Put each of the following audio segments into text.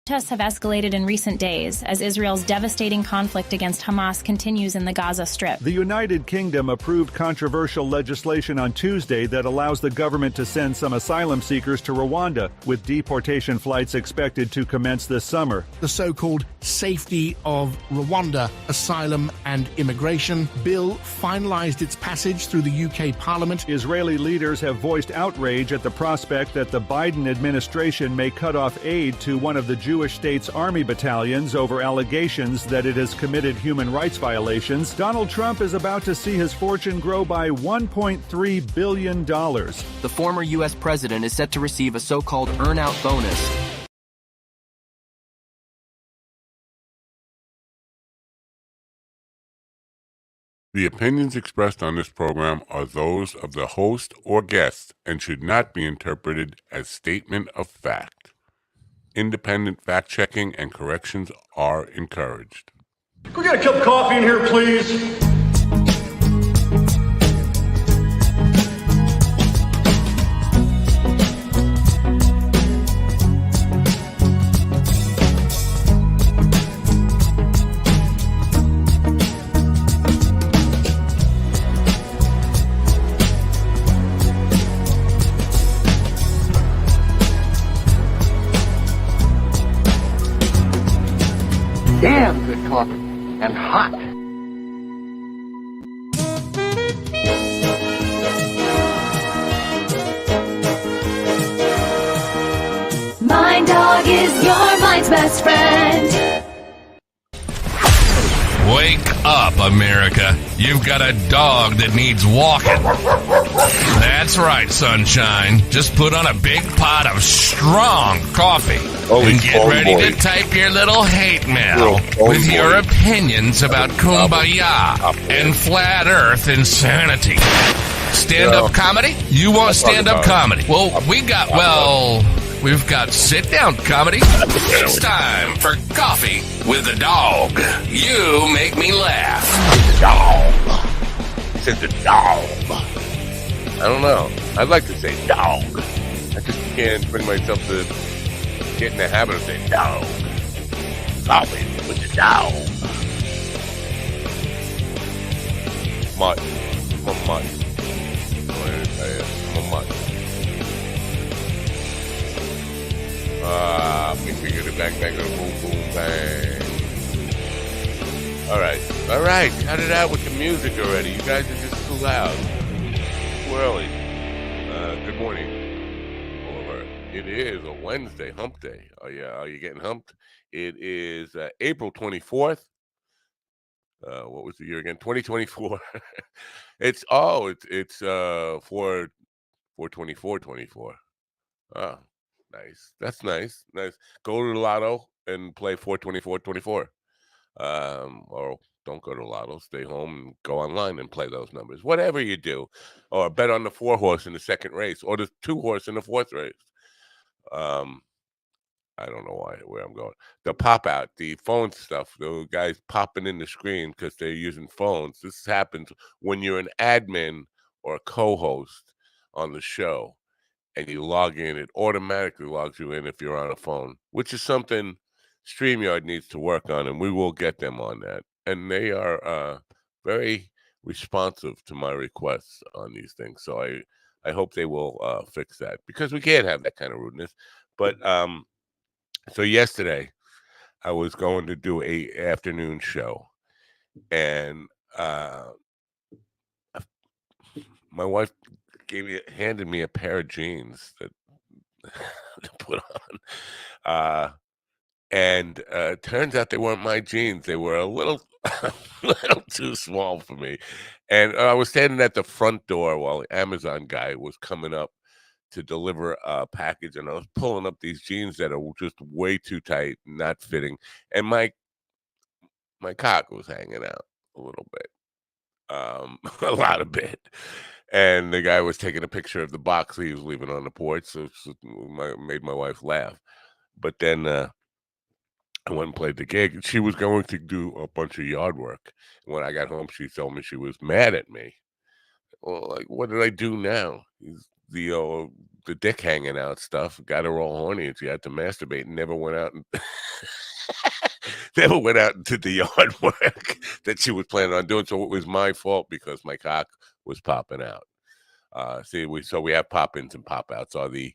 Protests have escalated in recent days as Israel's devastating conflict against Hamas continues in the Gaza Strip. The United Kingdom approved controversial legislation on Tuesday that allows the government to send some asylum seekers to Rwanda, with deportation flights expected to commence this summer. The so-called Safety of Rwanda Asylum and Immigration Bill finalized its passage through the UK Parliament. Israeli leaders have voiced outrage at the prospect that the Biden administration may cut off aid to one of the Jewish state's army battalions over allegations that it has committed human rights violations. Donald Trump is about to see his fortune grow by $1.3 billion. The former U.S. president is set to receive a so-called earn-out bonus. The opinions expressed on this program are those of the host or guest and should not be interpreted as statement of fact. Independent fact-checking and corrections are encouraged. Can we get a cup of coffee in here, please? Damn good coffee and hot. My dog is your mind's best friend. Wake up, America. You've got a dog that needs walking. That's right, sunshine. Just put on a big pot of strong coffee and get ready to type your little hate mail with your opinions about kumbaya and flat earth insanity. Stand-up comedy? You want stand-up comedy? Well, we've got sit-down comedy. It's time for Coffee with the Dog. You make me laugh. Dog. He said the dog. I don't know. I'd like to say dog. I just can't bring myself to get in the habit of saying dog. Coffee with the dog. Mutt. I'm a mutt. I'm a mutt. Big finger to bang, bang, boom, boom, bang. All right. Cut it out with the music already. You guys are just too loud. Too early. Good morning, Oliver. It is a Wednesday, hump day. Are you getting humped? It is April 24th. What was the year again? 2024. It's 4/24/24. Oh. Nice. That's nice. Go to the lotto and play 4/24/24. Or don't go to the lotto. Stay home and go online and play those numbers. Whatever you do. Or bet on the 4-horse in the second race. Or the 2-horse in the fourth race. I don't know where I'm going. The pop-out, the phone stuff. The guys popping in the screen because they're using phones. This happens when you're an admin or a co-host on the show. And you log in, it automatically logs you in if you're on a phone, which is something StreamYard needs to work on, and we will get them on that. And they are very responsive to my requests on these things. So I hope they will fix that, because we can't have that kind of rudeness. But so yesterday, I was going to do a afternoon show, and my wife handed me a pair of jeans that to put on, and turns out they weren't my jeans. They were a little too small for me, and I was standing at the front door while the Amazon guy was coming up to deliver a package, and I was pulling up these jeans that are just way too tight, not fitting, and my cock was hanging out a little bit, a lot of bit. And the guy was taking a picture of the box he was leaving on the porch, so made my wife laugh. But then I went and played the gig. She was going to do a bunch of yard work. When I got home, she told me she was mad at me. Well, like, what did I do now? the dick hanging out stuff got her all horny, and she had to masturbate and never went out and never went out and did the yard work that she was planning on doing. So it was my fault because my cock was popping out. We have pop-ins and pop-outs are the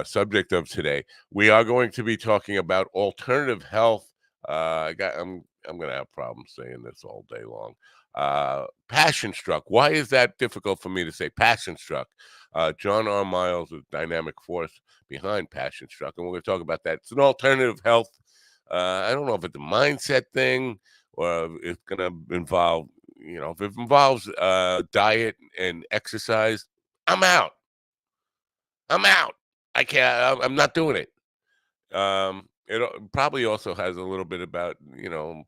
subject of today. We are going to be talking about alternative health. I'm going to have problems saying this all day long. Passion struck. Why is that difficult for me to say? Passion struck. John R. Miles, the dynamic force behind Passion Struck, and we're going to talk about that. It's an alternative health. I don't know if it's a mindset thing or if it's going to involve, if it involves diet and exercise, I'm out. I can't. I'm not doing it. It probably also has a little bit about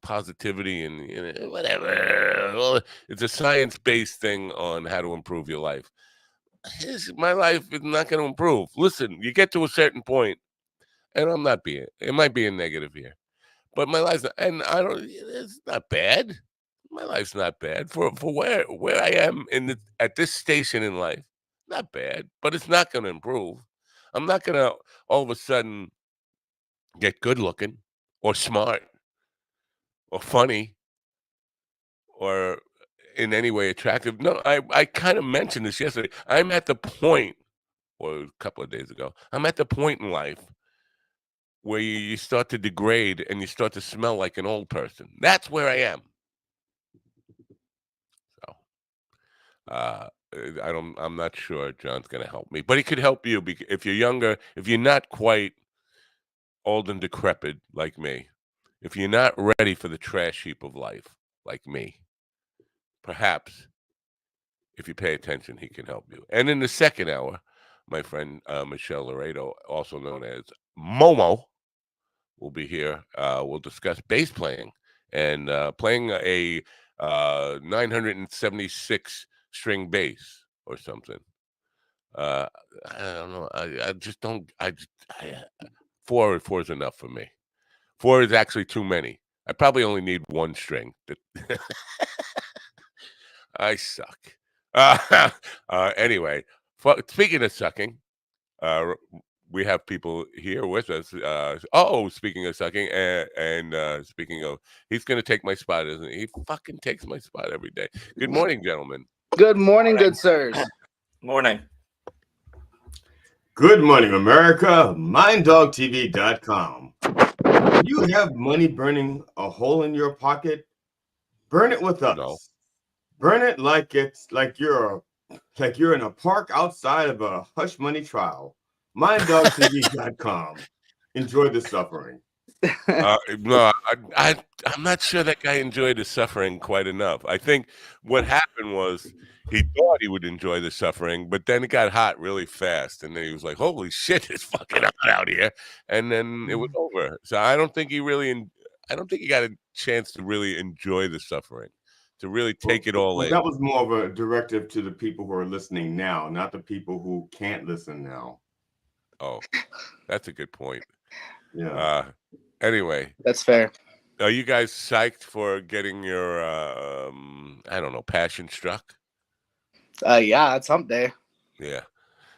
positivity and whatever. Well, it's a science-based thing on how to improve your life. My life is not going to improve. Listen, you get to a certain point, and it might be a negative here, but my life's not, and I don't. It's not bad. My life's not bad for where I am at this station in life. Not bad, but it's not going to improve. I'm not going to all of a sudden get good looking or smart or funny or in any way attractive. No, I kind of mentioned this yesterday. I'm at the point, or a couple of days ago, I'm at the point in life where you start to degrade and you start to smell like an old person. That's where I am. So, I'm not sure John's going to help me, but he could help you if you're younger, if you're not quite old and decrepit like me, if you're not ready for the trash heap of life like me, perhaps if you pay attention, he can help you. And in the second hour, my friend Michelle Laredo, also known as Momo, will be here. We'll discuss bass playing and playing a 976 string bass or something. I don't know. I just don't. Four is enough for me. 4 is actually too many. I probably only need one string. I suck. Anyway, speaking of sucking, we have people here with us. Speaking of sucking, and speaking of, he's going to take my spot, isn't he? He fucking takes my spot every day. Good morning, gentlemen. Good morning, good sirs. Morning. Good morning, America. MindDogTV.com. You have money burning a hole in your pocket? Burn it with us. No. Burn it like it's like you're in a park outside of a hush money trial. MindDogTV.com. Enjoy the suffering. No, I'm not sure that guy enjoyed the suffering quite enough. I think what happened was he thought he would enjoy the suffering, but then it got hot really fast, and then he was like, "Holy shit, it's fucking hot out here!" And then it was over. So I don't think he got a chance to really enjoy the suffering, to really take it all in. That was more of a directive to the people who are listening now, not the people who can't listen now. Oh, that's a good point. Yeah. Anyway, that's fair. Are you guys psyched for getting your passion struck? Yeah, it's hump day. Yeah.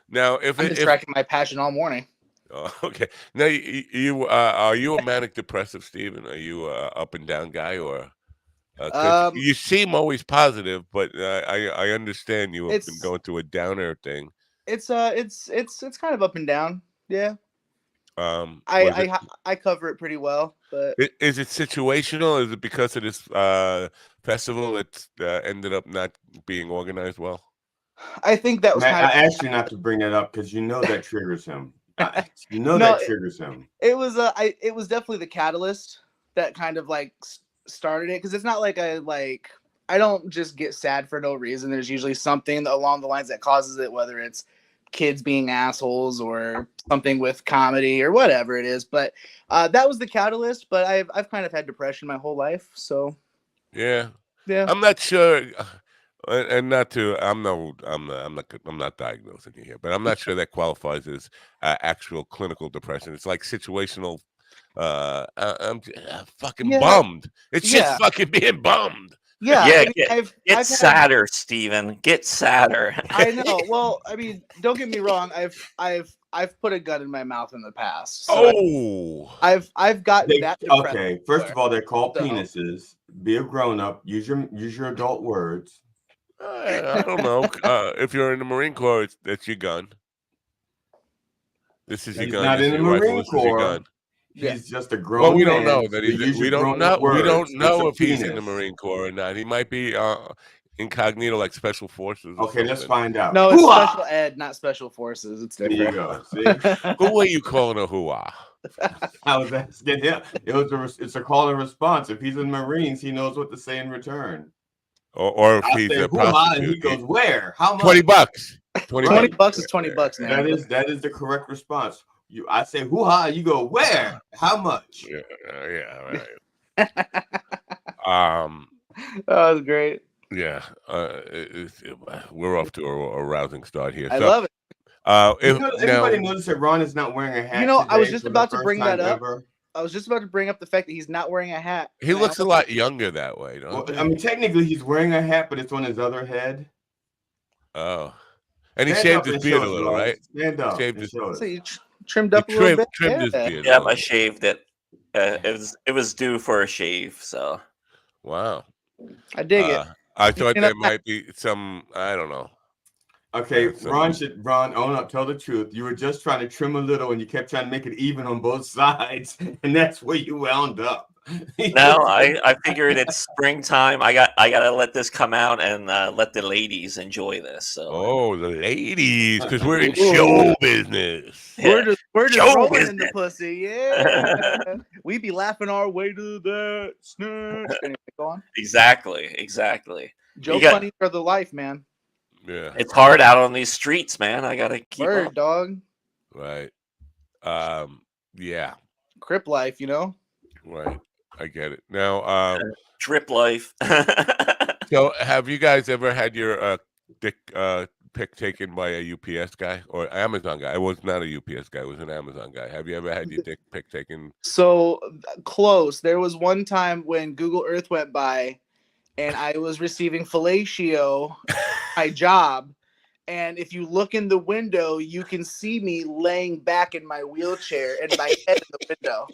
Now, I've been tracking my passion all morning. Oh, okay. Now, are you a manic depressive, Steven? Are you a up and down guy, or you seem always positive, but I understand you have been going through a downer thing. It's kind of up and down. Yeah. I cover it pretty well, but is it situational? Is it because of this festival that ended up not being organized well? I think that was. I asked you not to bring that up because that triggers him. That triggers him. It was definitely the catalyst that kind of like started it, because it's not like I don't just get sad for no reason. There's usually something along the lines that causes it, whether it's kids being assholes or something with comedy or whatever it is. But that was the catalyst. But I've kind of had depression my whole life. So yeah. I'm not sure, and I'm not diagnosing you here, but I'm not sure that qualifies as actual clinical depression. It's like situational. I'm fucking bummed. It's just fucking being bummed. Yeah, Yeah, I mean, get I've sadder, Steven. Get sadder. I know. Well, I mean, don't get me wrong. I've put a gun in my mouth in the past. So I've gotten that depressed. Okay, first of all, they're called So. penises. Be a grown up. Use your adult words. I don't know. If you're in the Marine Corps, that's your gun. This is your He's gun. not This in is the your rifle. Marine This is your Corps. gun. He's just a grown Well, we man. don't know that so use we your don't grown up know. We don't words. know It's if a he's in the penis. Marine Corps or not. He might be incognito, like special forces. Or Okay, let's find out. No, it's special ed, not special forces. It's different. There you go. See? Who are you calling a hoo-ah? I was asking him. It's a call and response. If he's in Marines, he knows what to say in return. Or if I he's say, a hoo-ha, prostitute. and he goes, where? How much? $20. $20 is $20, man. That is the correct response. I say hoo-ha, you go, where? How much? Yeah, right. That was great. Yeah, we're off to a rousing start here. I love it. Everybody notice that Ron is not wearing a hat. You know, I was today just for about the to first bring time that up. ever. I was just about to bring up the fact that he's not wearing a hat. He looks a lot younger that way, don't he? I mean, technically, he's wearing a hat, but it's on his other head. Oh, and he Stand shaved up his and beard show a us, little, Ron. right? Stand up Shaved and his- show us. So you trimmed up a little bit. Trimmed his beard. Yep, I shaved it. It was due for a shave, so. Wow. I dig it. I thought there might be some. I don't know. Okay, Ron own up, tell the truth. You were just trying to trim a little and you kept trying to make it even on both sides, and that's where you wound up. No, I figured it's springtime. I gotta let this come out and let the ladies enjoy this. So. Oh, the ladies, because we're in show business. We're just Show rolling in the business. pussy. Yeah. We be laughing our way to that snatch. Anyway, go on. Exactly. Joe funny for the life, man. Yeah. It's hard out on these streets, man. I gotta keep Word, up. dog. Right. Yeah. Crip life, you know. Right. I get it. Now, Drip life. so have you guys ever had your dick pic taken by a UPS guy or Amazon guy? I was not a UPS guy. I was an Amazon guy. Have you ever had your dick pic taken? So close. There was one time when Google Earth went by and I was receiving fellatio, my job. And if you look in the window, you can see me laying back in my wheelchair and my head in the window.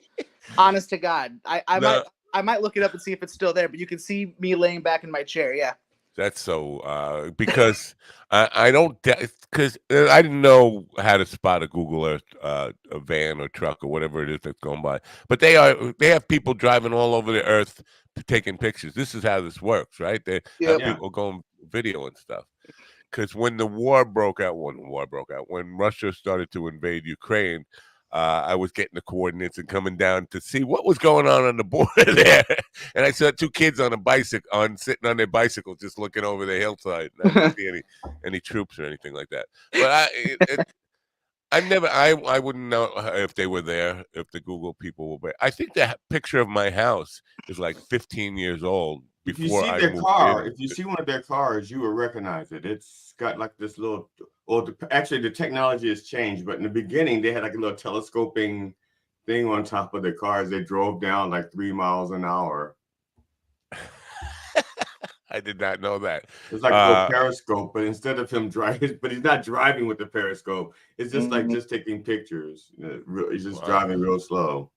Honest to God. I might look it up and see if it's still there, but you can see me laying back in my chair. Yeah. That's so because I don't because I didn't know how to spot a Google Earth a van or truck or whatever it is that's going by. But they have people driving all over the earth taking pictures. This is how this works, right? They have people going video and stuff. Because when the war broke out, when Russia started to invade Ukraine, I was getting the coordinates and coming down to see what was going on the border there. And I saw two kids on a bicycle, sitting on their bicycles, just looking over the hillside. And I didn't see any troops or anything like that. But I wouldn't know if they were there, if the Google people were there. I think the picture of my house is like 15 years old. If you see their car, if you see one of their cars, you will recognize it. It's got like this little. Well, actually, the technology has changed, but in the beginning, they had like a little telescoping thing on top of their cars. They drove down like 3 miles an hour. I did not know that. It's like a little periscope, but instead of him driving, but he's not driving with the periscope. It's just like just taking pictures. He's just driving real slow.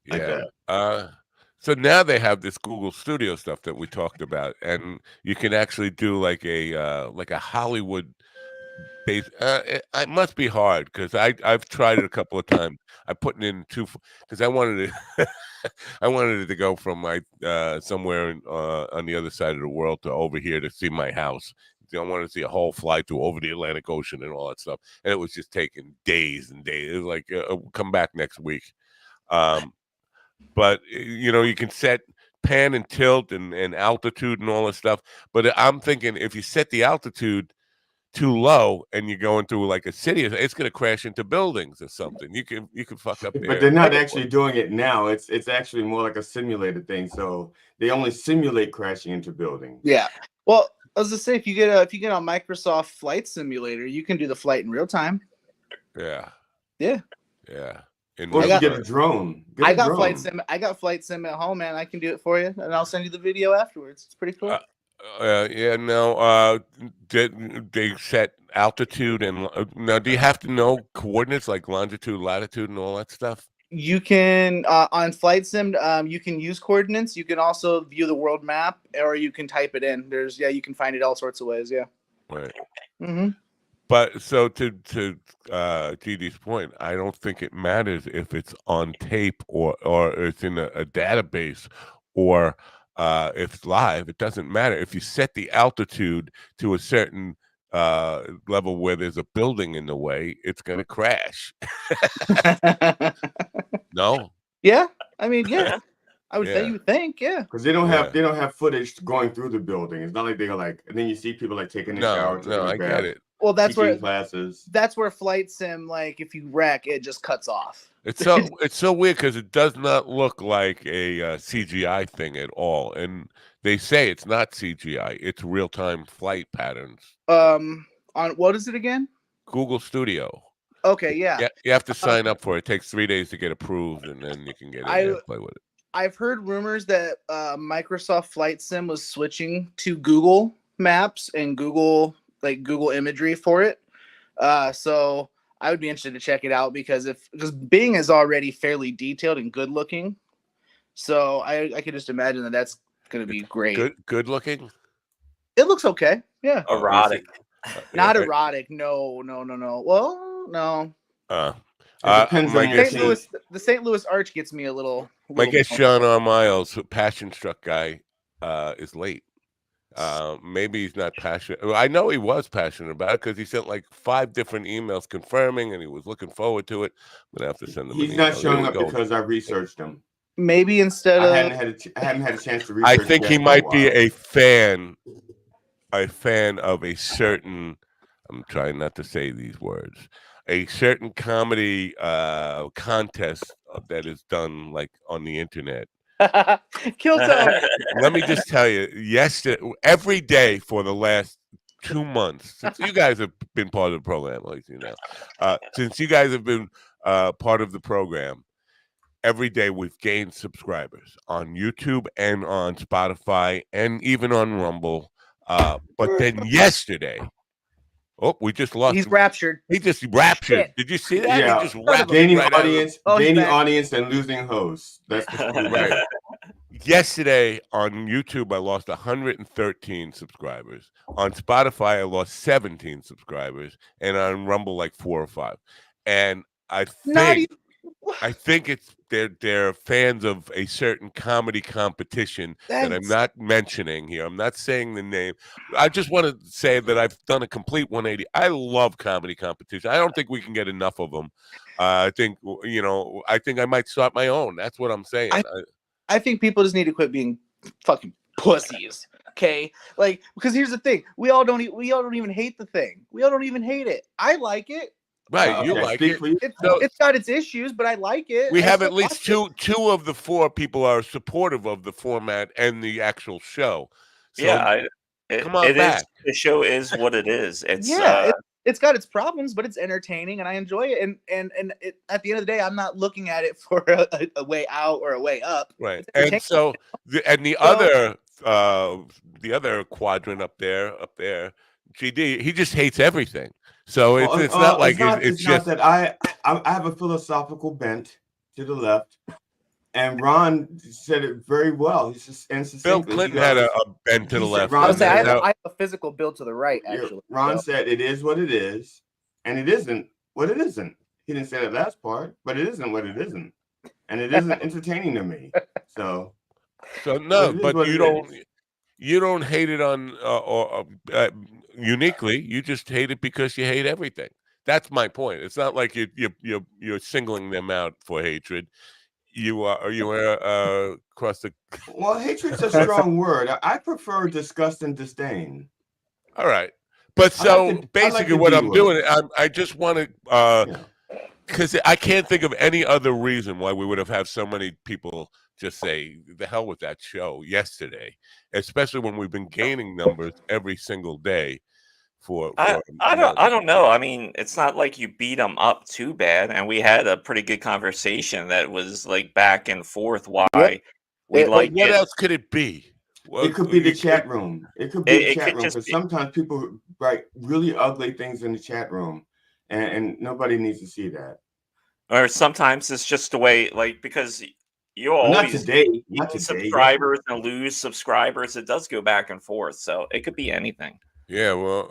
Yeah. Like that. So now they have this Google Studio stuff that we talked about, and you can actually do like a Hollywood base. It must be hard because I've tried it a couple of times. I put it in because I wanted it. I wanted it to go from my somewhere on the other side of the world to over here to see my house. I wanted to see a whole flight to over the Atlantic Ocean and all that stuff, and it was just taking days and days. It was like come back next week. But you can set pan and tilt and altitude and all this stuff. But I'm thinking if you set the altitude too low and you go into like a city, it's going to crash into buildings or something. You can fuck up there. But they're not actually doing it now. It's actually more like a simulated thing. So they only simulate crashing into buildings. Yeah. Well, I was gonna say if you get a Microsoft Flight Simulator, you can do the flight in real time. Yeah. Yeah. Yeah. Or you get a drone. I got flight sim at home, man. I can do it for you, and I'll send you the video afterwards. It's pretty cool. Did they set altitude and now? Do you have to know coordinates like longitude, latitude, and all that stuff? You can on flight sim, you can use coordinates. You can also view the world map, or you can type it in. You can find it all sorts of ways. Yeah. Right. Mm-hmm. But so to GD's point, I don't think it matters if it's on tape or it's in a database or if it's live. It doesn't matter. If you set the altitude to a certain level where there's a building in the way, it's going to crash. No? Yeah. I mean, yeah. I would say you think, yeah. Because they don't have footage going through the building. It's not like they're like, and then you see people like taking a shower. No, I get it. Well, that's where classes. That's where flight sim, like if you wreck, it just cuts off. It's so weird because it does not look like a CGI thing at all, and they say it's not CGI; it's real-time flight patterns. On what is it again? Google Studio. Okay, yeah. You have to sign up for it. It takes 3 days to get approved, and then you can get in there and play with it. I've heard rumors that Microsoft Flight Sim was switching to Google Maps and Google imagery for it. So I would be interested to check it out because Bing is already fairly detailed and good looking. So I could just imagine that that's going to be great. Good looking? It looks okay. Yeah. Erotic. Not erotic. No. Well, no. Depends on your team. The St. Louis Arch gets me a little. My guest John R. Miles, passion struck guy, is late. Maybe he's not passionate. Well, I know he was passionate about it because he sent like 5 different emails confirming, and he was looking forward to it. I'm gonna have to send him. He's not showing up because I researched him. Maybe instead of I haven't had a chance to research. I think he might be a fan of a certain. I'm trying not to say these words. A certain comedy contest that is done like on the internet. Kill Tone. Let me just tell you, every day for the last 2 months, since you guys have been part of the program, like you know, since you guys have been part of the program, every day we've gained subscribers on YouTube and on Spotify and even on Rumble. But then yesterday, we just lost. He's raptured. He just raptured. Shit. Did you see that? Yeah. He just raptured gaining right audience and losing hosts. That's the right. Yesterday on YouTube, I lost 113 subscribers. On Spotify, I lost 17 subscribers, and on Rumble, like 4 or 5. And I think it's they're fans of a certain comedy competition that I'm not mentioning here. I'm not saying the name. I just want to say that I've done a complete 180. I love comedy competition. I don't think we can get enough of them. I think I might start my own. That's what I'm saying. I think people just need to quit being fucking pussies. Okay, like because here's the thing: we all don't even hate the thing. We all don't even hate it. I like it. Right, you like it. It's got its issues, but I like it. We have at least two of the 4 people are supportive of the format and the actual show. So, come on back. The show is what it is. It's it's got its problems, but it's entertaining and I enjoy it. And at the end of the day, I'm not looking at it for a way out or a way up. Right, and so the other quadrant up there, GD, he just hates everything. So it's not like it's just that I have a philosophical bent to the left, and Ron said it very well. He's just Bill Clinton had a bent to the left. I have a physical build to the right. Actually, Ron said it is what it is, and it isn't what it isn't. He didn't say that last part, but it isn't what it isn't, and it isn't entertaining to me. So no, but you don't hate it on uniquely. You just hate it because you hate everything. That's my point. It's not like you're singling them out for hatred. You are across the. Well, hatred's a strong word. I prefer disgust and disdain. All right, but basically, what I'm doing, I just want to because I can't think of any other reason why we would have had so many people just say the hell with that show yesterday, especially when we've been gaining numbers every single day I don't know. I mean, it's not like you beat them up too bad, and we had a pretty good conversation that was like back and forth why we like what it. else could it be? It could be the chat room. It could be the chat room because sometimes people write really ugly things in the chat room, and nobody needs to see that. Or sometimes it's just the way, like, because you always gain subscribers and lose subscribers. It does go back and forth, so it could be anything. Yeah, well,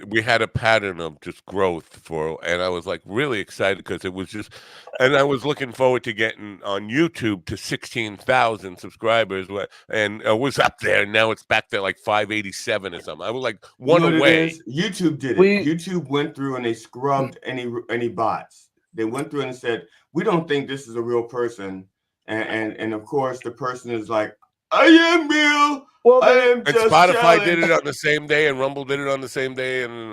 we had a pattern of just growth and I was like really excited because it was just, and I was looking forward to getting on YouTube to 16,000 subscribers, and I was up there. Now it's back to like 587 or something. I was like one away. YouTube did it. YouTube went through and they scrubbed any bots. They went through and said, we don't think this is a real person, and of course the person is like, I am real. Well, and Spotify did it on the same day, and Rumble did it on the same day, and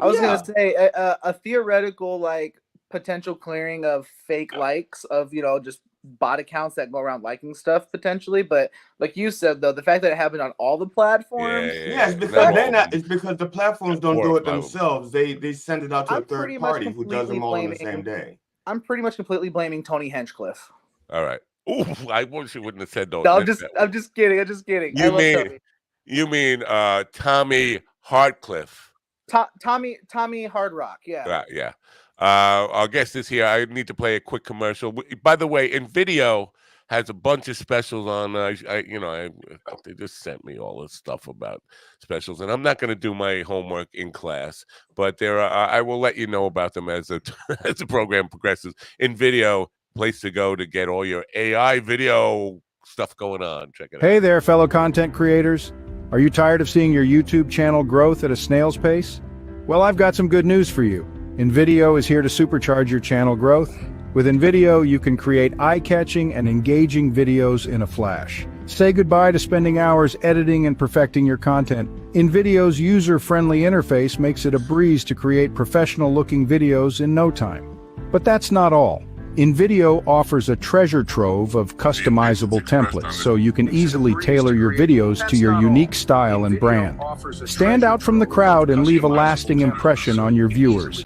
I was gonna say a theoretical like potential clearing of fake likes of just bot accounts that go around liking stuff potentially, but like you said though, the fact that it happened on all the platforms, it's because it's because the platforms don't do it themselves. They send it out to a third party who does them all on the same day. I'm pretty much completely blaming Tony Hinchcliffe. All right. Ooh, I wish you wouldn't have said those. No, I'm just kidding. I'm just kidding. You mean Tommy Hardcliffe? Tommy Hard Rock. Yeah. Yeah. I'll guess this here. I need to play a quick commercial. By the way, InVideo has a bunch of specials on. They just sent me all this stuff about specials, and I'm not going to do my homework in class, but I will let you know about them as the program progresses. InVideo. Place to go to get all your AI video stuff going on. Check it out. Hey there, fellow content creators. Are you tired of seeing your YouTube channel growth at a snail's pace? Well, I've got some good news for you. InVideo is here to supercharge your channel growth. With InVideo, you can create eye-catching and engaging videos in a flash. Say goodbye to spending hours editing and perfecting your content. InVideo's user-friendly interface makes it a breeze to create professional-looking videos in no time. But that's not all. InVideo offers a treasure trove of customizable templates so you can easily tailor your videos to your unique style and brand. Stand out from the crowd and leave a lasting impression on your viewers.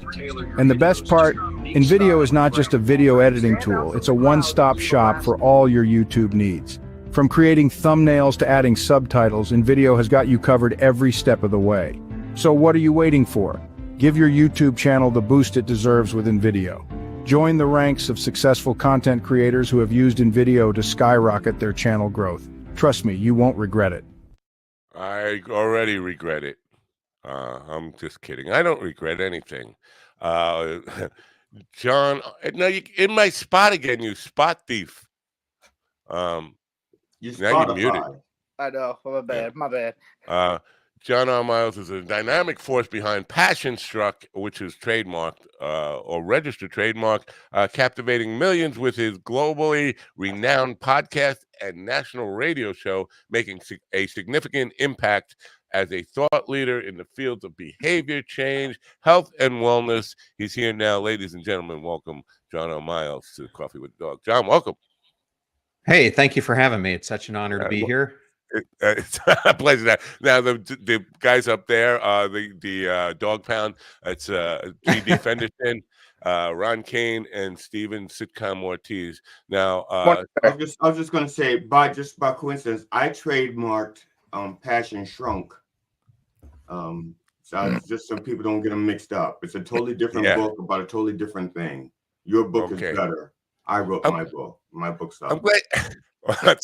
And the best part, InVideo is not just a video editing tool, it's a one-stop shop for all your YouTube needs. From creating thumbnails to adding subtitles, InVideo has got you covered every step of the way. So what are you waiting for? Give your YouTube channel the boost it deserves with InVideo. Join the ranks of successful content creators who have used InVideo to skyrocket their channel growth. Trust me, you won't regret it. I already regret it. I'm just kidding. I don't regret anything. John, now you in my spot again, you spot thief. You now you're muted. I know. My bad. John R. Miles is a dynamic force behind Passion Struck, which is trademarked or registered trademark, captivating millions with his globally renowned podcast and national radio show, making a significant impact as a thought leader in the fields of behavior change, health, and wellness. He's here now, ladies and gentlemen. Welcome, John R. Miles, to Coffee with the Dog. John, welcome. Hey, thank you for having me. It's such an honor to be here. It's a pleasure. Now the guys up there, the Dog Pound. It's G.D. Fenderson, Ron Kane, and Steven Sitcom Ortiz. Now, I was just going to say, by coincidence, I trademarked Passion Shrunk. So just so people don't get them mixed up. It's a totally different book about a totally different thing. Your book is better. I wrote my book. My book's up. I'm glad.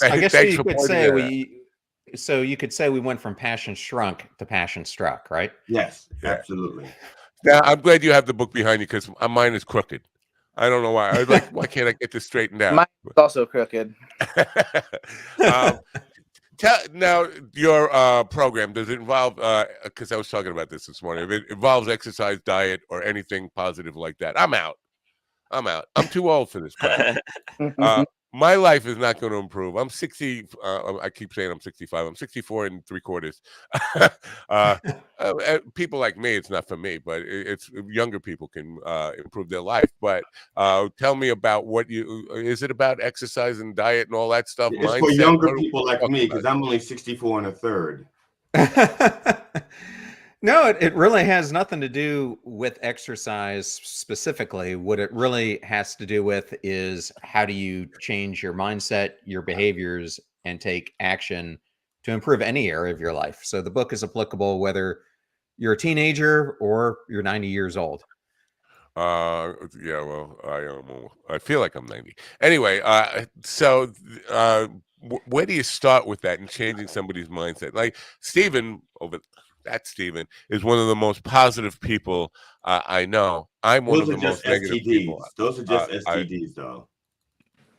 I guess you could say So you could say we went from Passion Shrunk to Passion Struck, right? Yes, absolutely. Now, I'm glad you have the book behind you because mine is crooked. I don't know why. I was like, why can't I get this straightened out? Mine's also crooked. Now, your program, does it involve, because I was talking about this morning, if it involves exercise, diet, or anything positive like that, I'm out. I'm too old for this crap. My life is not going to improve. I'm 60. I keep saying I'm 65. I'm 64 and 3/4. People like me, it's not for me, but it's younger people can improve their life. But tell me about is it about exercise and diet and all that stuff? It's mindset? For younger people like me, because I'm only 64 and 1/3. No, it really has nothing to do with exercise specifically. What it really has to do with is how do you change your mindset, your behaviors, and take action to improve any area of your life. So the book is applicable whether you're a teenager or you're 90 years old. Yeah, well, I feel like I'm 90. Anyway, where do you start with that and changing somebody's mindset? Like Stephen Stephen is one of the most positive people I know. I'm one Those of are the just most negative people. STDs. Those are just STDs, though.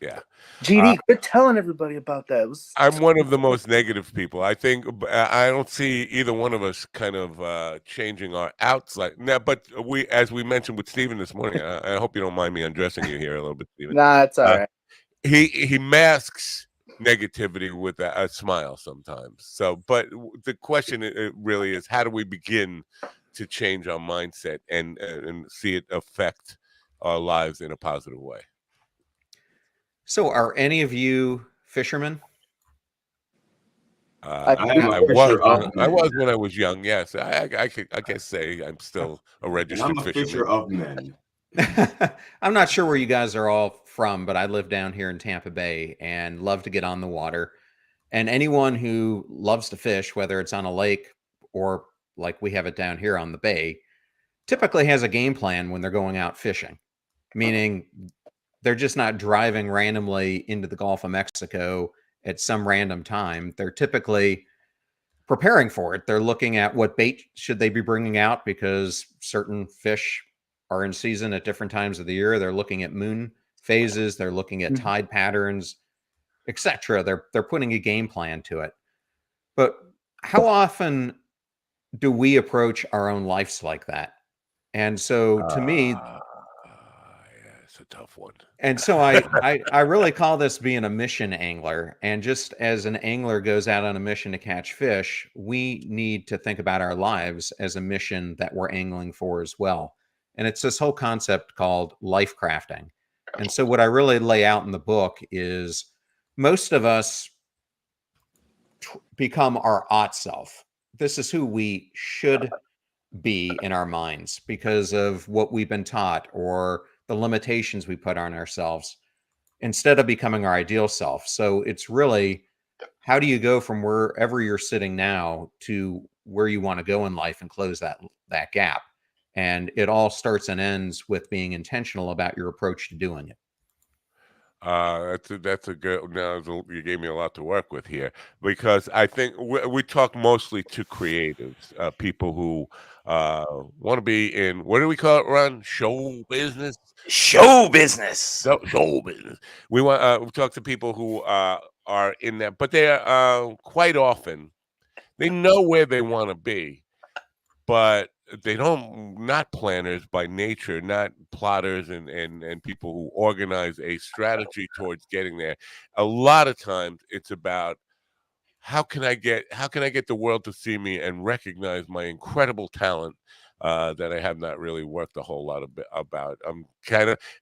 Yeah. GD, quit telling everybody about that. I'm one of the most negative people. I think I don't see either one of us kind of changing our outs like now. But as we mentioned with Stephen this morning, I hope you don't mind me undressing you here a little bit, Stephen. Nah, it's all right. He masks negativity with a smile sometimes. So, but the question really is, how do we begin to change our mindset and see it affect our lives in a positive way? So, are any of you fishermen? I was when I was young. Yes, I guess say I'm still a registered fisherman. Fisher of men. I'm not sure where you guys are all from, but I live down here in Tampa Bay and love to get on the water. And anyone who loves to fish, whether it's on a lake or like we have it down here on the bay, typically has a game plan when they're going out fishing, meaning they're just not driving randomly into the Gulf of Mexico at some random time. They're typically preparing for it. They're looking at what bait should they be bringing out because certain fish are in season at different times of the year. They're looking at moon phases. They're looking at tide patterns, etc. They're putting a game plan to it. But how often do we approach our own lives like that? And so to me, it's a tough one. And so I really call this being a mission angler. And just as an angler goes out on a mission to catch fish, we need to think about our lives as a mission that we're angling for as well. And it's this whole concept called life crafting. And so what I really lay out in the book is most of us become our ought self. This is who we should be in our minds because of what we've been taught or the limitations we put on ourselves instead of becoming our ideal self. So it's really, how do you go from wherever you're sitting now to where you want to go in life and close that gap? And it all starts and ends with being intentional about your approach to doing it. That's a good. Now you gave me a lot to work with here because I think we talk mostly to creatives, people who want to be in, what do we call it, Ron? Show business. Show business. Show business. We talk to people who are in that, but they are quite often they know where they want to be, but they not planners by nature, not plotters and people who organize a strategy towards getting there. A lot of times it's about how can I get the world to see me and recognize my incredible talent that I have not really worked a whole lot about. It's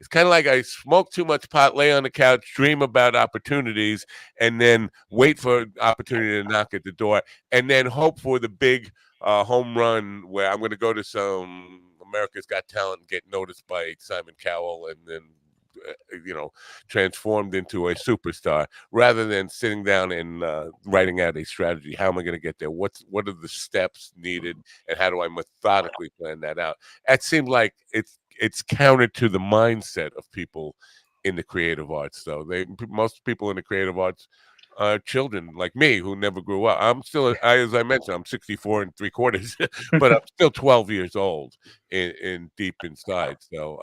kind of like I smoke too much pot, lay on the couch, dream about opportunities, and then wait for opportunity to knock at the door, and then hope for the big home run where I'm going to go to some America's Got Talent and get noticed by Simon Cowell and then transformed into a superstar, rather than sitting down and writing out a strategy. How am I going to get there? What are the steps needed, and how do I methodically plan that out? That seemed like it's counter to the mindset of people in the creative arts, though. Most people in the creative arts children like me who never grew up. I'm still, as I mentioned, I'm 64 3/4, but I'm still 12 years old in deep inside. So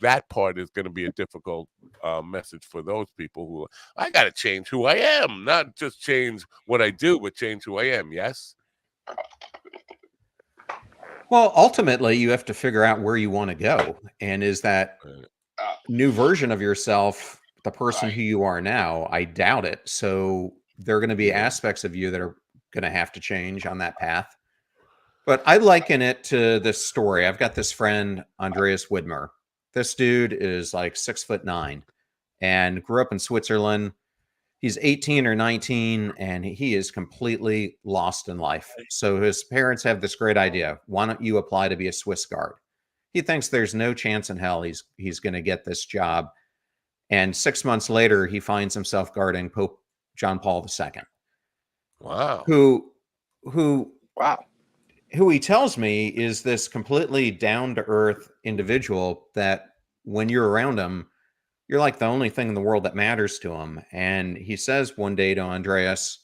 that part is going to be a difficult message for those people who I got to change who I am, not just change what I do, but change who I am. Yes. Well, ultimately, you have to figure out where you want to go, and is that new version of yourself the person who you are now? I doubt it. So there are going to be aspects of you that are going to have to change on that path. But I liken it to this story. I've got this friend, Andreas Widmer. This dude is like 6'9" and grew up in Switzerland. He's 18 or 19, and he is completely lost in life. So his parents have this great idea. Why don't you apply to be a Swiss Guard? He thinks there's no chance in hell he's going to get this job. And 6 months later, he finds himself guarding Pope John Paul II. Wow. Who wow. Who he tells me is this completely down-to-earth individual that when you're around him, you're like the only thing in the world that matters to him. And he says one day to Andreas,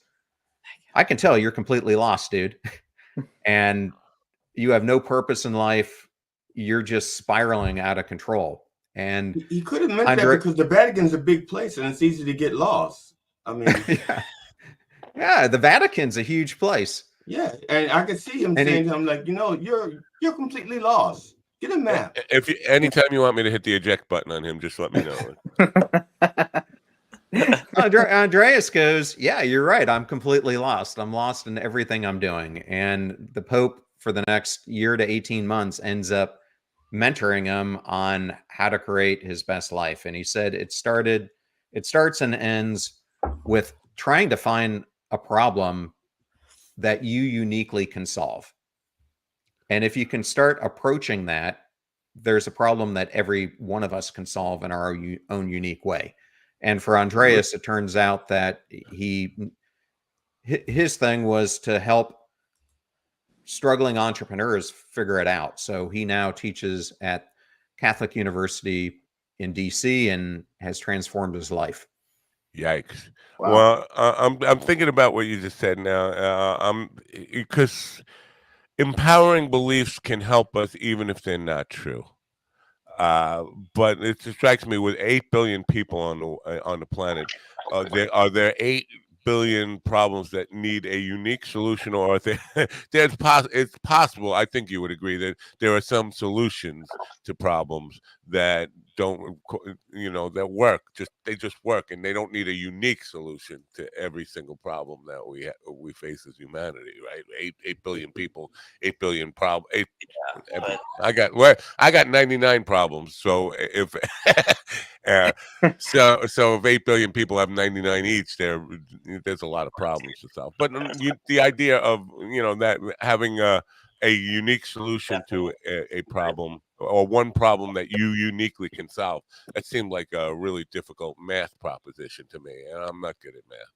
I can tell you're completely lost, dude. And you have no purpose in life. You're just spiraling out of control. And he could have meant that because the Vatican's a big place and it's easy to get lost. I mean, yeah, the Vatican's a huge place. Yeah, and I could see him saying to him, like, you're completely lost. Get a map. Anytime you want me to hit the eject button on him, just let me know. Andreas goes, yeah, you're right. I'm completely lost. I'm lost in everything I'm doing. And the Pope for the next year to 18 months ends up mentoring him on how to create his best life. And he said it starts and ends with trying to find a problem that you uniquely can solve. And if you can start approaching that, there's a problem that every one of us can solve in our own unique way. And for Andreas, it turns out that his thing was to help struggling entrepreneurs figure it out. So he now teaches at Catholic University in DC and has transformed his life. Yikes. Wow. Well, I'm thinking about what you just said now. Because empowering beliefs can help us even if they're not true. But it strikes me with 8 billion people on the planet, are there 8 billion problems that need a unique solution, or are there, it's possible, I think you would agree, that there are some solutions to problems that don't, that work, they just work, and they don't need a unique solution to every single problem that we face as humanity, right? 8 billion people, 8 billion problems. I got 99 problems. So if so if 8 billion people have 99 each, there's a lot of problems to solve. But the idea of that having a unique solution to a problem, or one problem that you uniquely can solve, that seemed like a really difficult math proposition to me, and I'm not good at math.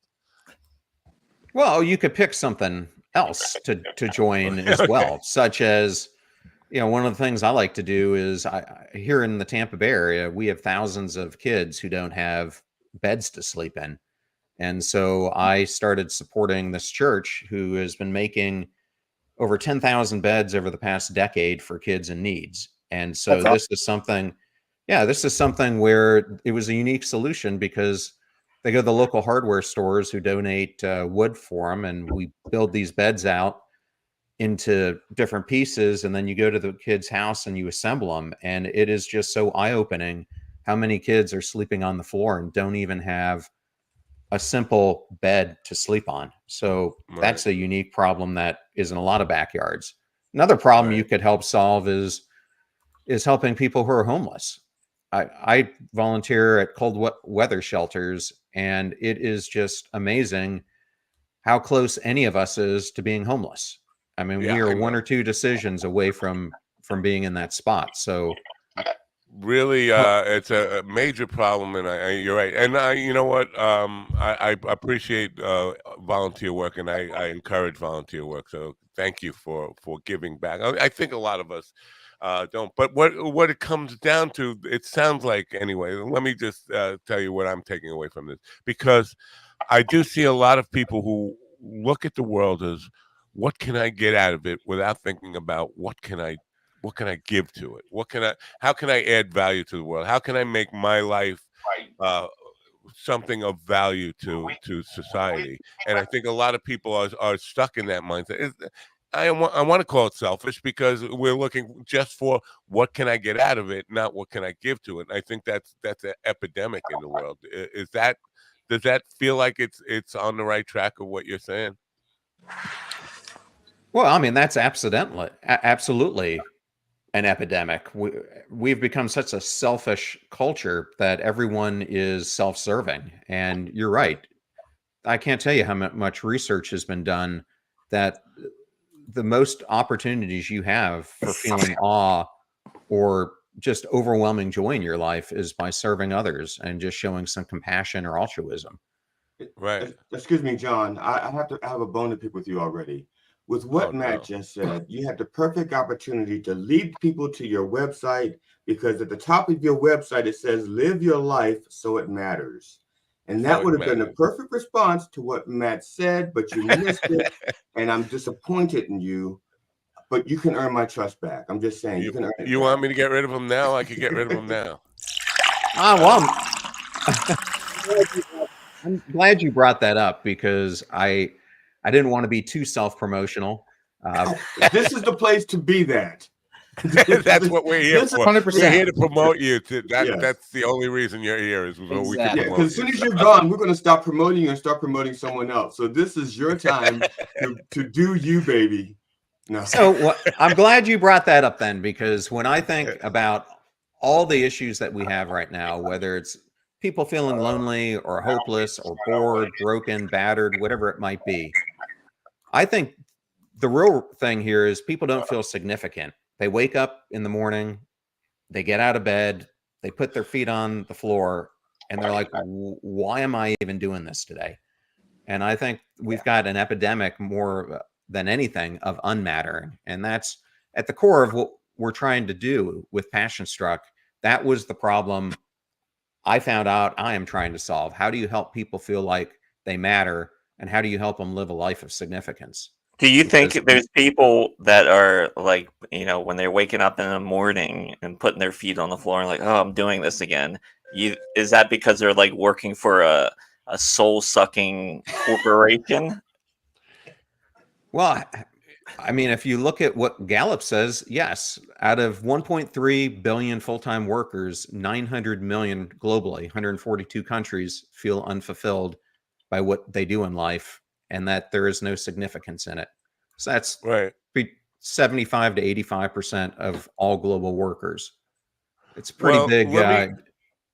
Well, you could pick something else to join as well, such as, one of the things I like to do is here in the Tampa Bay area, we have thousands of kids who don't have beds to sleep in. And so I started supporting this church who has been making over 10,000 beds over the past decade for kids in needs. And so this is something where it was a unique solution because they go to the local hardware stores who donate wood for them, and we build these beds out into different pieces, and then you go to the kid's house and you assemble them. And it is just so eye-opening how many kids are sleeping on the floor and don't even have a simple bed to sleep on. So that's a unique problem that is in a lot of backyards. Another problem you could help solve is helping people who are homeless. I volunteer at cold weather shelters, and it is just amazing how close any of us is to being homeless. I mean, we are one or two decisions away from being in that spot. So really, it's a major problem, and you're right. And you know what? I appreciate volunteer work, and I encourage volunteer work. So thank you for giving back. I think a lot of us don't. But what it comes down to, it sounds like anyway. Let me just tell you what I'm taking away from this, because I do see a lot of people who look at the world as, what can I get out of it, without thinking about what can I give to it? How can I add value to the world? How can I make my life something of value to society? And I think a lot of people are stuck in that mindset. I want to call it selfish, because we're looking just for what can I get out of it, not what can I give to it. And I think that's an epidemic in the world. Does that feel like it's on the right track of what you're saying? Well, I mean, that's absolutely an epidemic. We've become such a selfish culture that everyone is self-serving. And you're right. I can't tell you how much research has been done that the most opportunities you have for feeling awe or just overwhelming joy in your life is by serving others and just showing some compassion or altruism. Right. Excuse me, John. I have a bone to pick with you already. With what Matt just said, you had the perfect opportunity to lead people to your website, because at the top of your website it says "Live your life so it matters," and that would have been the perfect response to what Matt said. But you missed it, and I'm disappointed in you. But you can earn my trust back. I'm just saying, you can earn it. You want me to get rid of him now? I could get rid of him now. Well, I'm glad you brought that up, because I didn't want to be too self-promotional. This is the place to be that. That's what we're here for. 100%. We're here to promote you. Yes. That's the only reason you're here, is so we can promote because as soon as you're gone, we're going to stop promoting you and start promoting someone else. So this is your time to do you, baby. No. So I'm glad you brought that up then, because when I think about all the issues that we have right now, whether it's people feeling lonely or hopeless or bored, broken, battered, whatever it might be, I think the real thing here is people don't feel significant. They wake up in the morning, they get out of bed, they put their feet on the floor, and they're like, why am I even doing this today? And I think we've got an epidemic more than anything of unmattering. And that's at the core of what we're trying to do with Passion Struck. That was the problem I found out I am trying to solve. How do you help people feel like they matter? And how do you help them live a life of significance? Do you think there's people that are like, when they're waking up in the morning and putting their feet on the floor and like, oh, I'm doing this again? Is that because they're like working for a soul-sucking corporation? Well, I mean, if you look at what Gallup says, yes, out of 1.3 billion full-time workers, 900 million globally, 142 countries feel unfulfilled by what they do in life, and that there is no significance in it. So that's right. 75 to 85% of all global workers. It's a pretty big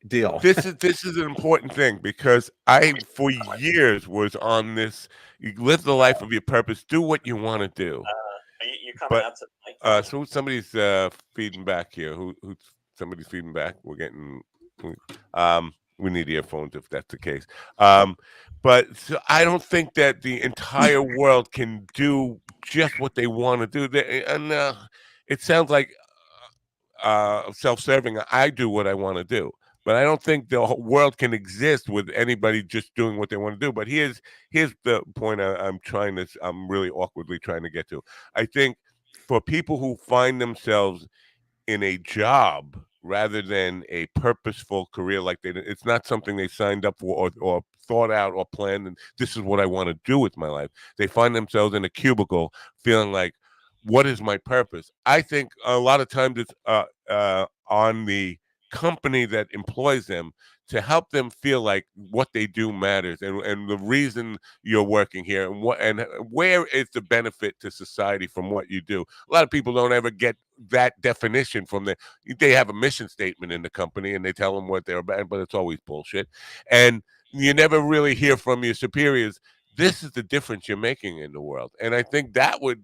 deal. This is an important thing, because I, for years, was on this: you live the life of your purpose, do what you want to do. You're coming out to so somebody's feeding back here. Who's somebody's feeding back? We're getting. We need earphones if that's the case. But so I don't think that the entire world can do just what they want to do. And it sounds like self-serving. I do what I want to do, but I don't think the whole world can exist with anybody just doing what they want to do. But here's the point I'm really awkwardly trying to get to. I think for people who find themselves in a job rather than a purposeful career, like it's not something they signed up for or thought out or planned, and this is what I want to do with my life. They find themselves in a cubicle feeling like, what is my purpose? I think a lot of times it's on the company that employs them to help them feel like what they do matters, and the reason you're working here, and where is the benefit to society from what you do. A lot of people don't ever get that definition from they have a mission statement in the company and they tell them what they're about, but it's always bullshit. And you never really hear from your superiors, this is the difference you're making in the world. And I think that would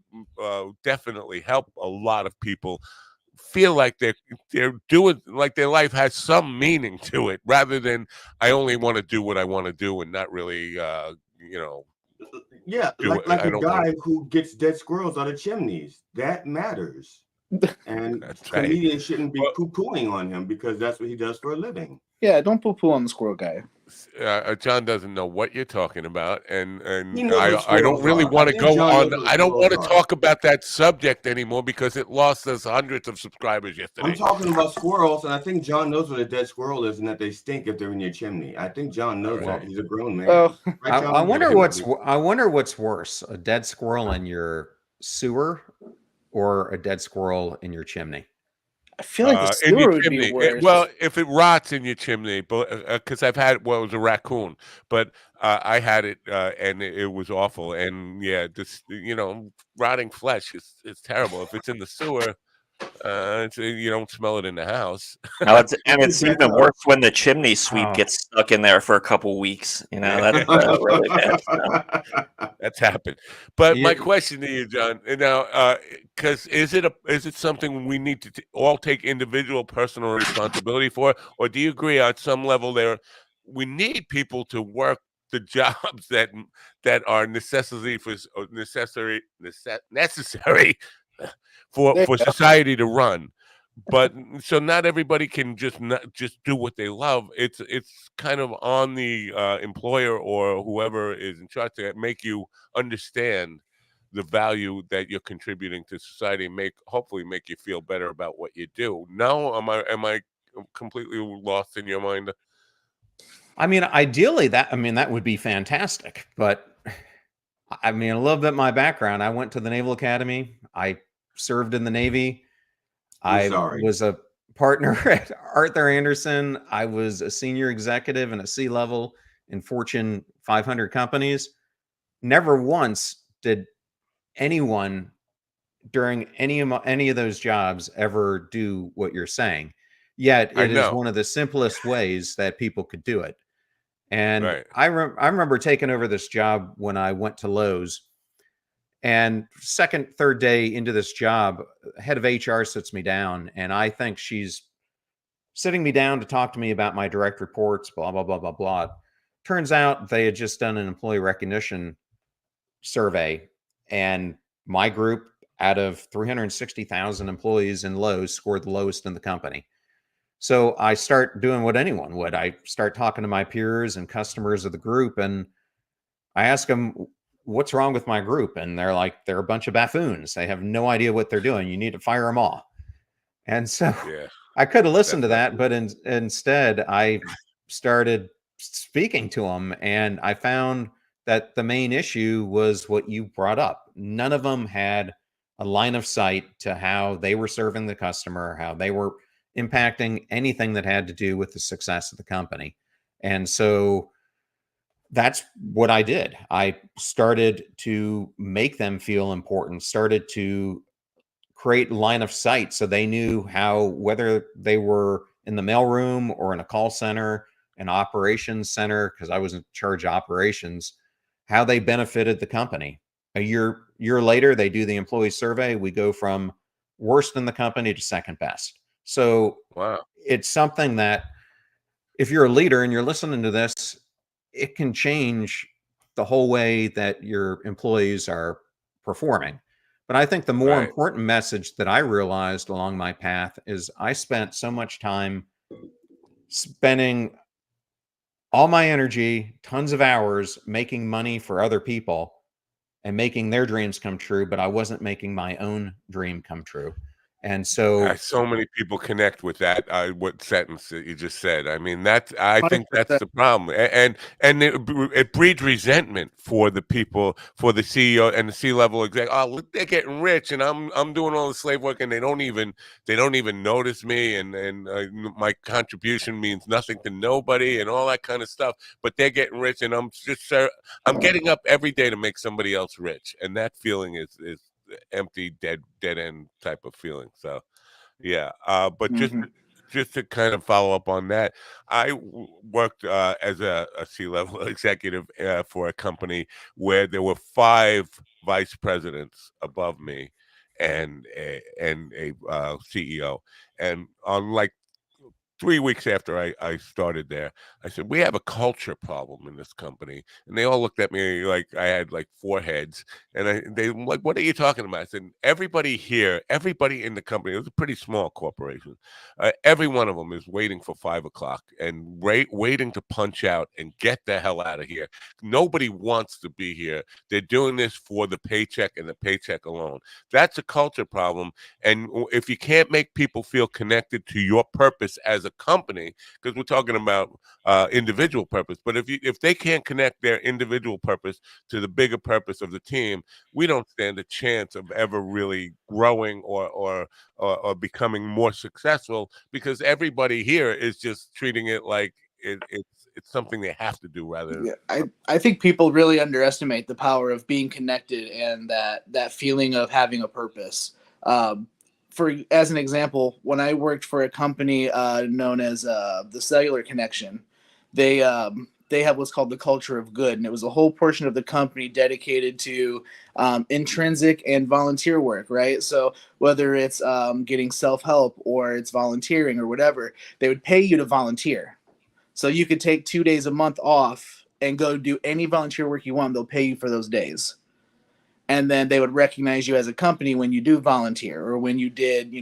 definitely help a lot of people feel like they're doing, like their life has some meaning to it, rather than I only want to do what I want to do and not really, Yeah, like a guy who gets dead squirrels out of chimneys. That matters. And comedians shouldn't be poo-pooing on him, because that's what he does for a living. Yeah, don't poo-poo on the squirrel guy. John doesn't know what you're talking about, and I don't really want to go on. I don't want to talk about that subject anymore, because it lost us hundreds of subscribers yesterday. I'm talking about squirrels, and I think John knows what a dead squirrel is, and that they stink if they're in your chimney. I think John knows that. He's a grown man. Oh. Right, I wonder what's worse: a dead squirrel in your sewer, or a dead squirrel in your chimney. I feel like the sewer would be worse. Well, if it rots in your chimney, but because I've had it was a raccoon, but I had it and it was awful. And yeah, this rotting flesh is terrible. If it's in the sewer, You don't smell it in the house. No, it's even worse when the chimney sweep gets stuck in there for a couple weeks. That's really bad. That's happened. But my question to you, John, now, because is it something we need to all take individual personal responsibility for, or do you agree on some level we need people to work the jobs that are necessary for society to run? But so not everybody can just do what they love. It's kind of on the employer or whoever is in charge to make you understand the value that you're contributing to society, and hopefully make you feel better about what you do. No, am I completely lost in your mind? I mean, ideally that would be fantastic, but I mean, a little bit my background. I went to the Naval Academy. I served in the Navy. I was a partner at Arthur Andersen. I was a senior executive and a C-level in Fortune 500 companies. Never once did anyone during any of those jobs ever do what you're saying. Yet it is one of the simplest ways that people could do it. And I remember taking over this job when I went to Lowe's. And second, third day into this job, head of HR sits me down, and I think she's sitting me down to talk to me about my direct reports, blah, blah, blah, blah, blah. Turns out they had just done an employee recognition survey, and my group, out of 360,000 employees in Lowe's, scored the lowest in the company. So I start doing what anyone would. I start talking to my peers and customers of the group, and I ask them, what's wrong with my group? And they're like, they're a bunch of buffoons. They have no idea what they're doing. You need to fire them all. And so I could have listened to that, but instead I started speaking to them, and I found that the main issue was what you brought up. None of them had a line of sight to how they were serving the customer, how they were impacting anything that had to do with the success of the company. And so that's what I did. I started to make them feel important, started to create line of sight so they knew how, whether they were in the mailroom or in a call center, an operations center, because I was in charge of operations, how they benefited the company. A year later, they do the employee survey. We go from worst in the company to second best. So it's something that if you're a leader and you're listening to this, it can change the whole way that your employees are performing. But I think the more important message that I realized along my path is I spent so much time spending all my energy, tons of hours making money for other people and making their dreams come true, but I wasn't making my own dream come true. And so many people connect with that. What sentence that you just said? I mean, I think that's the problem, and it breeds resentment for the people, for the CEO and the C-level exec. Oh, look, they're getting rich, and I'm doing all the slave work, and they don't even notice me, and my contribution means nothing to nobody, and all that kind of stuff. But they're getting rich, and I'm getting up every day to make somebody else rich, and that feeling is empty, dead end type of feeling. So but just to kind of follow up on that, I worked as a C-level executive for a company where there were 5 vice presidents above me and a CEO, and on like 3 weeks after I started there, I said, we have a culture problem in this company. And they all looked at me like I had like 4 heads. And they were like, what are you talking about? I said, everybody here, everybody in the company, it was a pretty small corporation. Every one of them is waiting for 5 o'clock and waiting to punch out and get the hell out of here. Nobody wants to be here. They're doing this for the paycheck and the paycheck alone. That's a culture problem. And if you can't make people feel connected to your purpose as a company, because we're talking about individual purpose, but if they can't connect their individual purpose to the bigger purpose of the team, we don't stand a chance of ever really growing or becoming more successful, because everybody here is just treating it like it's something they have to do rather than I think people really underestimate the power of being connected and that feeling of having a purpose. as an example, when I worked for a company known as the Cellular Connection, they have what's called the culture of good, and it was a whole portion of the company dedicated to intrinsic and volunteer work, right? So whether it's getting self-help or it's volunteering or whatever, they would pay you to volunteer. So you could take 2 days a month off and go do any volunteer work you want. They'll pay you for those days. And then they would recognize you as a company when you do volunteer or when you did,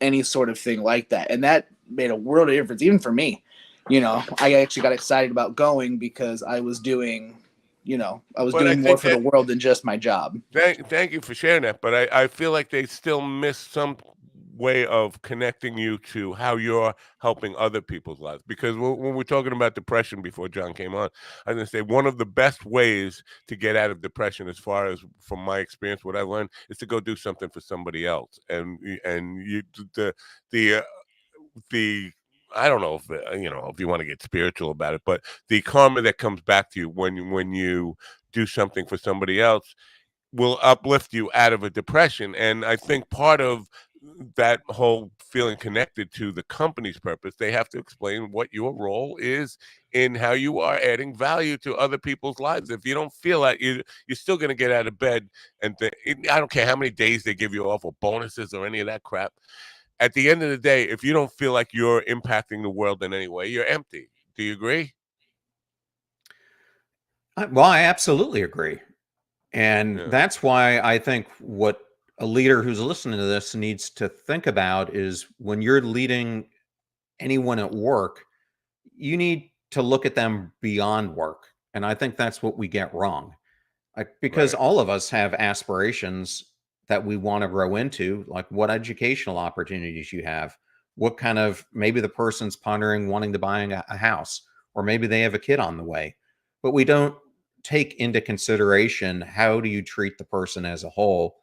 any sort of thing like that. And that made a world of difference, even for me. I actually got excited about going because I was doing, doing more for the world than just my job. Thank you for sharing that. But I feel like they still miss some way of connecting you to how you're helping other people's lives. Because when we're talking about depression before John came on, I was going to say one of the best ways to get out of depression, as far as from my experience, what I learned, is to go do something for somebody else. And you the I don't know if if you want to get spiritual about it, but the karma that comes back to you when you do something for somebody else will uplift you out of a depression. And I think part of that whole feeling connected to the company's purpose, they have to explain what your role is in how you are adding value to other people's lives. If you don't feel that, you're still going to get out of bed. And I don't care how many days they give you off or bonuses or any of that crap. At the end of the day, if you don't feel like you're impacting the world in any way, you're empty. Do you agree? Well, I absolutely agree. And that's why I think what a leader who's listening to this needs to think about is when you're leading anyone at work, you need to look at them beyond work. And I think that's what we get wrong. Because all of us have aspirations that we want to grow into, like what educational opportunities you have, what kind of, maybe the person's pondering wanting to buy a house, or maybe they have a kid on the way, but we don't take into consideration how do you treat the person as a whole,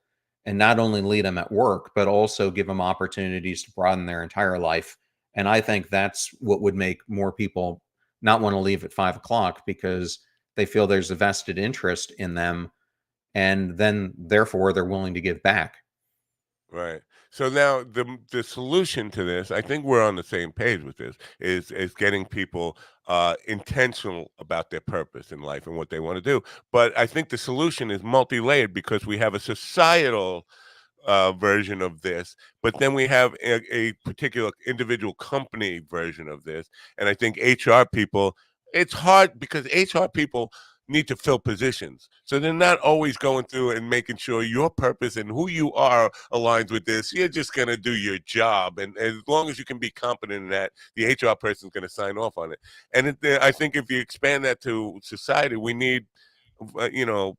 and not only lead them at work, but also give them opportunities to broaden their entire life. And I think that's what would make more people not want to leave at 5 o'clock, because they feel there's a vested interest in them, and then therefore they're willing to give back. Right. So now the solution to this, I think we're on the same page with this, is getting people intentional about their purpose in life and what they want to do. But I think the solution is multi-layered, because we have a societal version of this, but then we have a particular individual company version of this. And I think HR people, it's hard because HR people need to fill positions. So they're not always going through and making sure your purpose and who you are aligns with this. You're just going to do your job. And as long as you can be competent in that, the HR person is going to sign off on it. And I think if you expand that to society, we need,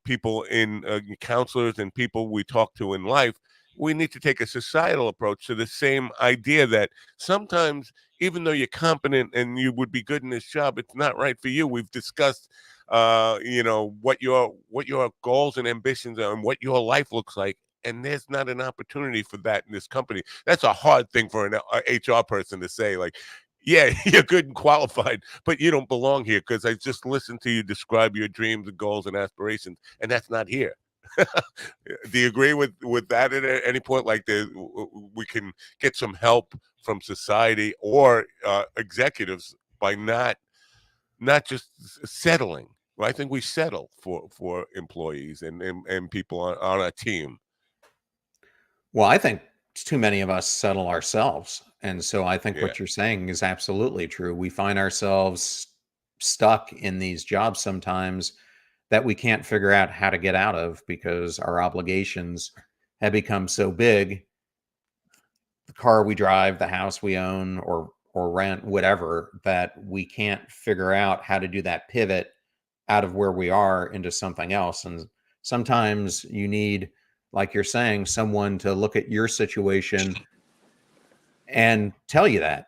people in counselors and people we talk to in life. We need to take a societal approach to the same idea that sometimes, even though you're competent and you would be good in this job, it's not right for you. We've discussed what your goals and ambitions are and what your life looks like, and there's not an opportunity for that in this company. That's a hard thing for an HR person to say, like, yeah, you're good and qualified, but you don't belong here because I just listened to you describe your dreams and goals and aspirations, and that's not here. Do you agree with that at any point? Like, we can get some help from society or executives by not just settling. Well, I think we settle for employees and people on our team. Well, I think too many of us settle ourselves. And so I think what you're saying is absolutely true. We find ourselves stuck in these jobs sometimes that we can't figure out how to get out of because our obligations have become so big. The car we drive, the house we own or rent, whatever, that we can't figure out how to do that pivot out of where we are into something else. And sometimes you need, like you're saying, someone to look at your situation and tell you that,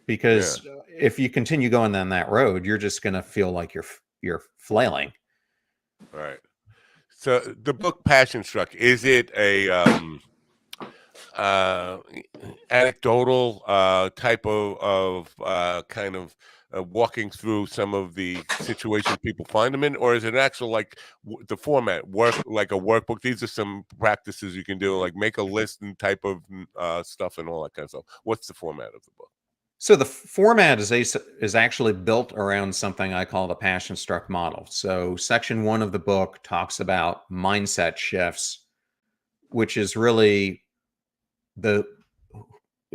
because if you continue going down that road, you're just going to feel like you're flailing. Right. So the book Passion Struck, is it a anecdotal type of kind of walking through some of the situations people find them in, or is it actual like the format work like a workbook? These are some practices you can do, like make a list and type of stuff and all that kind of stuff. What's the format of the book? So the format is actually built around something I call the passion struck model. So section 1 of the book talks about mindset shifts, which is really the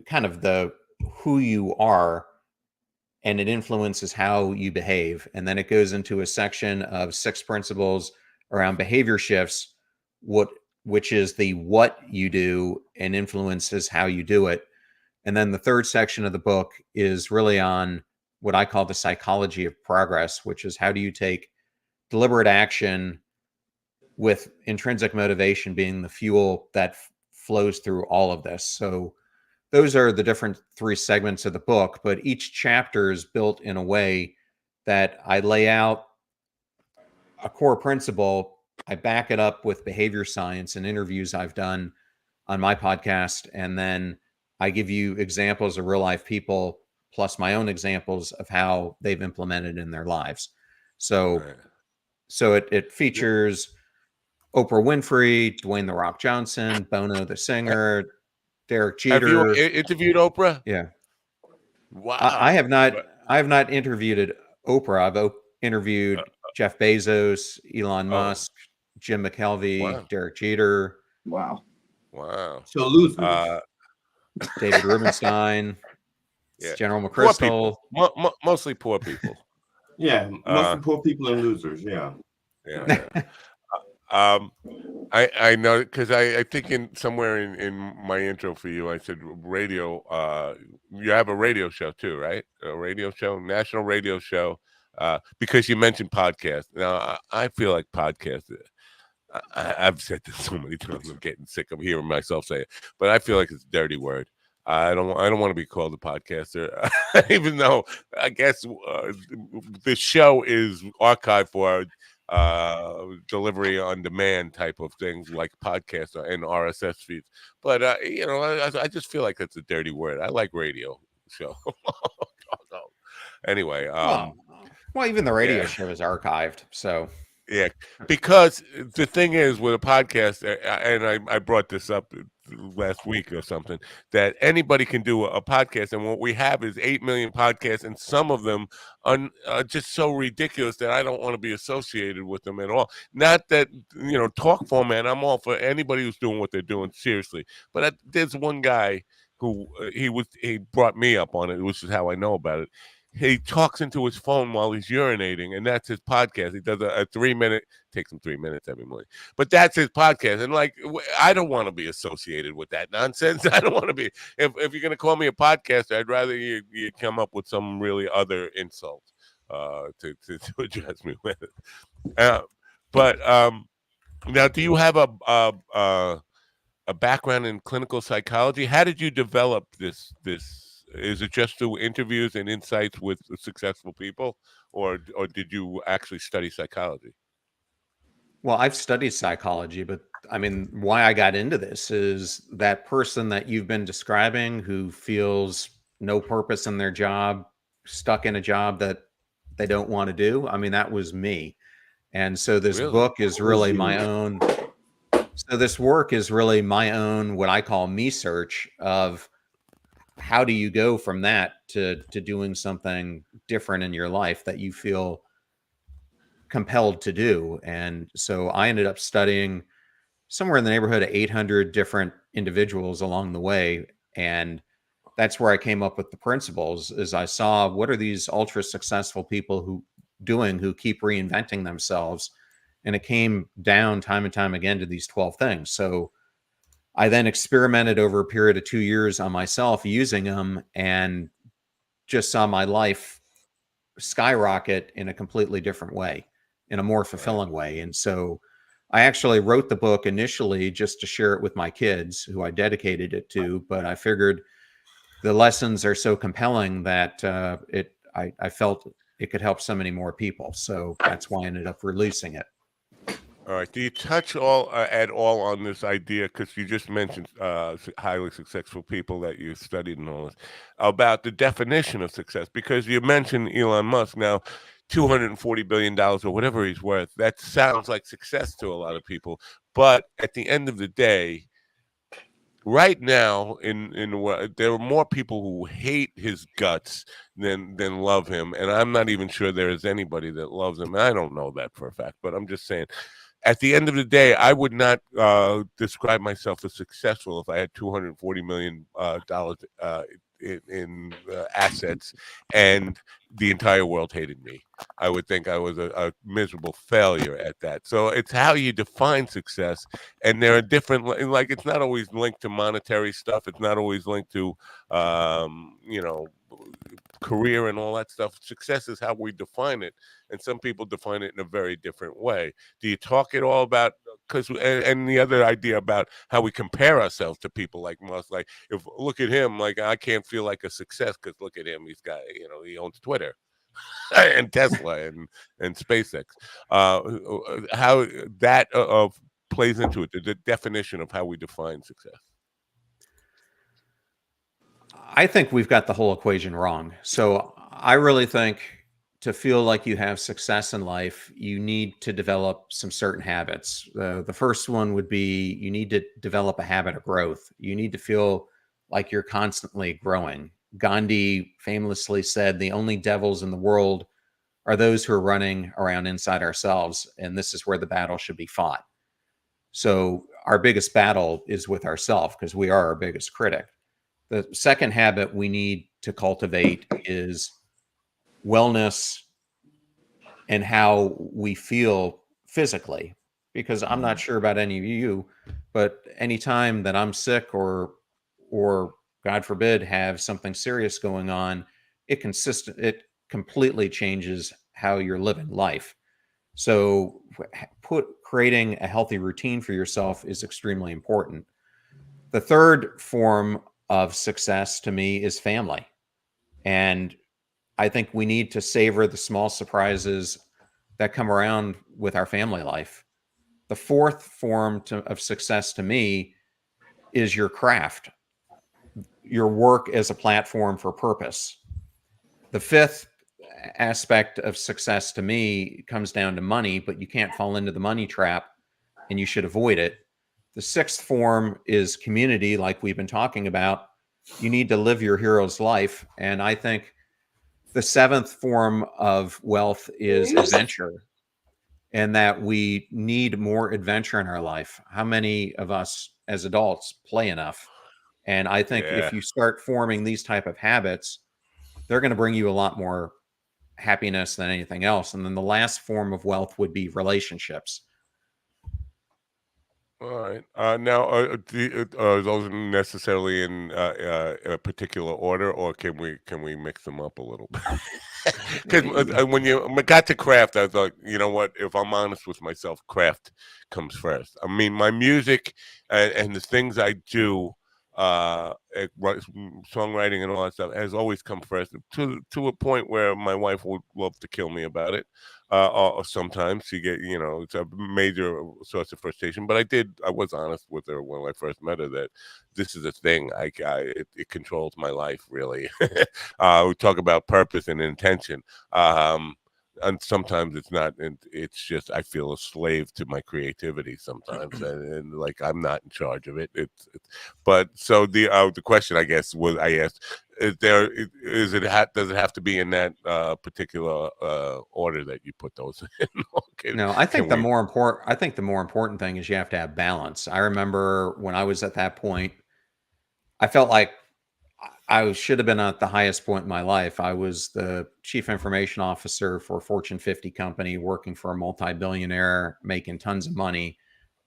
kind of the who you are, and it influences how you behave. And then it goes into a section of 6 principles around behavior shifts, which is the what you do and influences how you do it. And then the third section of the book is really on what I call the psychology of progress, which is how do you take deliberate action with intrinsic motivation being the fuel that flows through all of this. So those are the different 3 segments of the book, but each chapter is built in a way that I lay out a core principle. I back it up with behavior science and interviews I've done on my podcast, and then I give you examples of real life people plus my own examples of how they've implemented in their lives. So, it features Oprah Winfrey, Dwayne The Rock Johnson, Bono the singer, Derek Jeter. Have you interviewed Oprah? Yeah. Wow. I have not. I have not interviewed Oprah. I've interviewed Jeff Bezos, Elon Musk, Jim McKelvey, Derek Jeter. Wow. So losers. David Rubenstein, General Poor McChrystal. people. Mostly poor people. Yeah, mostly poor people and losers. Yeah. I know, because I think somewhere in my intro for you, I said radio. You have a radio show too, right? A radio show, national radio show. Because you mentioned podcast. Now I feel like podcast. I've said this so many times. I'm getting sick of hearing myself say it, but I feel like it's a dirty word. I don't want to be called a podcaster, even though I guess the show is archived for delivery on demand type of things like podcasts and RSS feeds. But I just feel like that's a dirty word. I like radio show. Anyway, well, even the radio show is archived, so. Yeah, because the thing is with a podcast, and I brought this up last week or something, that anybody can do a podcast, and what we have is 8 million podcasts, and some of them are just so ridiculous that I don't want to be associated with them at all. Not that, talk format, I'm all for anybody who's doing what they're doing, seriously. But there's one guy who he brought me up on it, which is how I know about it. He talks into his phone while he's urinating, and that's his podcast. He does a 3-minute, takes him 3 minutes every morning, but that's his podcast. And I don't want to be associated with that nonsense. I don't want to be. If you're going to call me a podcaster, I'd rather you come up with some really other insult to address me with. But now, do you have a background in clinical psychology? How did you develop this? Is it just through interviews and insights with successful people, or did you actually study psychology? Well, I've studied psychology, but I mean, why I got into this is that person that you've been describing who feels no purpose in their job, stuck in a job that they don't want to do. I mean, that was me. And so this book is really my own. So this work is really my own, what I call me search of how do you go from that to doing something different in your life that you feel compelled to do. And so I ended up studying somewhere in the neighborhood of 800 different individuals along the way. And that's where I came up with the principles. Is I saw what are these ultra successful people who keep reinventing themselves. And it came down time and time again to these 12 things. So I then experimented over a period of 2 years on myself using them, and just saw my life skyrocket in a completely different way, in a more fulfilling way. And so I actually wrote the book initially just to share it with my kids, who I dedicated it to, but I figured the lessons are so compelling that I felt it could help so many more people. So that's why I ended up releasing it. All right. Do you touch all at all on this idea, because you just mentioned highly successful people that you studied and all this, about the definition of success? Because you mentioned Elon Musk. Now, $240 billion or whatever he's worth, that sounds like success to a lot of people. But at the end of the day, right now, there are more people who hate his guts than love him, and I'm not even sure there is anybody that loves him. I don't know that for a fact, but I'm just saying. At the end of the day, I would not describe myself as successful if I had $240 million in assets and the entire world hated me. I would think I was a miserable failure at that. So it's how you define success, and there are different. Like, it's not always linked to monetary stuff. It's not always linked to career and all that stuff. Success is how we define it, and some people define it in a very different way. Do you talk at all about, because and the other idea about how we compare ourselves to people like Musk? Like, if look at him, like, I can't feel like a success because look at him, he's got, he owns Twitter and Tesla and SpaceX. How that plays into it, the definition of how we define success. I think we've got the whole equation wrong. So I really think to feel like you have success in life, you need to develop some certain habits. The first one would be you need to develop a habit of growth. You need to feel like you're constantly growing. Gandhi famously said, the only devils in the world are those who are running around inside ourselves. And this is where the battle should be fought. So our biggest battle is with ourselves, because we are our biggest critic. The second habit we need to cultivate is wellness and how we feel physically. Because I'm not sure about any of you, but anytime that I'm sick or God forbid have something serious going on, it completely changes how you're living life. So creating a healthy routine for yourself is extremely important. The third form of success to me is family. And I think we need to savor the small surprises that come around with our family life. The fourth form of success to me is your craft, your work as a platform for purpose. The fifth aspect of success to me comes down to money, but you can't fall into the money trap and you should avoid it. The sixth form is community, like we've been talking about. You need to live your hero's life. And I think the seventh form of wealth is adventure, and that we need more adventure in our life. How many of us as adults play enough? And I think if you start forming these type of habits, they're going to bring you a lot more happiness than anything else. And then the last form of wealth would be relationships. All right. Now, are those necessarily in a particular order, or can we mix them up a little bit? Because when you got to craft, I thought, you know what? If I'm honest with myself, craft comes first. I mean, my music and the things I do, songwriting and all that stuff, has always come first. To a point where my wife would love to kill me about it. Or sometimes she it's a major source of frustration. But I was honest with her when I first met her that this is a thing. It controls my life, really. We talk about purpose and intention. And sometimes it's not, and it's just I feel a slave to my creativity sometimes, and like I'm not in charge of it. But so the question, I guess, was I asked, does it have to be in that particular order that you put those in? No, I think the more important thing is you have to have balance. I remember when I was at that point, I felt like I should have been at the highest point in my life. I was the chief information officer for a Fortune 50 company, working for a multi-billionaire, making tons of money.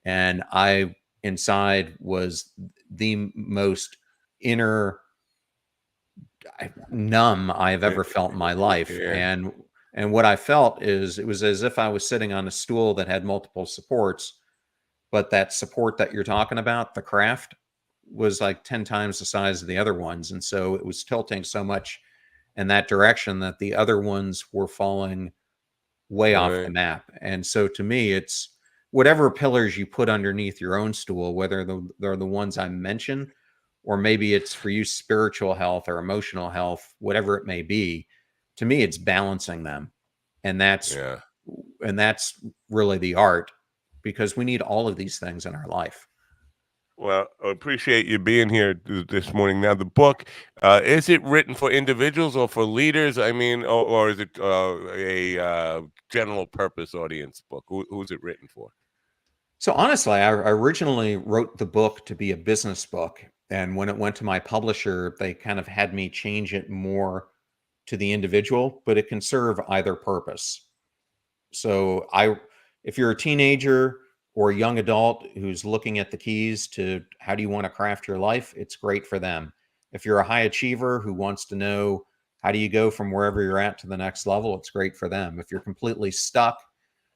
And I inside was the most inner numb I've ever felt in my life. And what I felt is it was as if I was sitting on a stool that had multiple supports, but that support that you're talking about, the craft, was like 10 times the size of the other ones. And so it was tilting so much in that direction that the other ones were falling way off the map. And so to me, whatever pillars you put underneath your own stool, whether they're the ones I mentioned, or maybe it's for you spiritual health or emotional health, whatever it may be, to me, it's balancing them. And that's really the art, because we need all of these things in our life. Well, I appreciate you being here this morning. Now, the book, is it written for individuals or for leaders? I mean, or is it a general purpose audience book? Who's it written for? So honestly, I originally wrote the book to be a business book. And when it went to my publisher, they kind of had me change it more to the individual, but it can serve either purpose. So if you're a teenager or a young adult who's looking at the keys to how do you want to craft your life, it's great for them. If you're a high achiever who wants to know how do you go from wherever you're at to the next level, it's great for them. If you're completely stuck,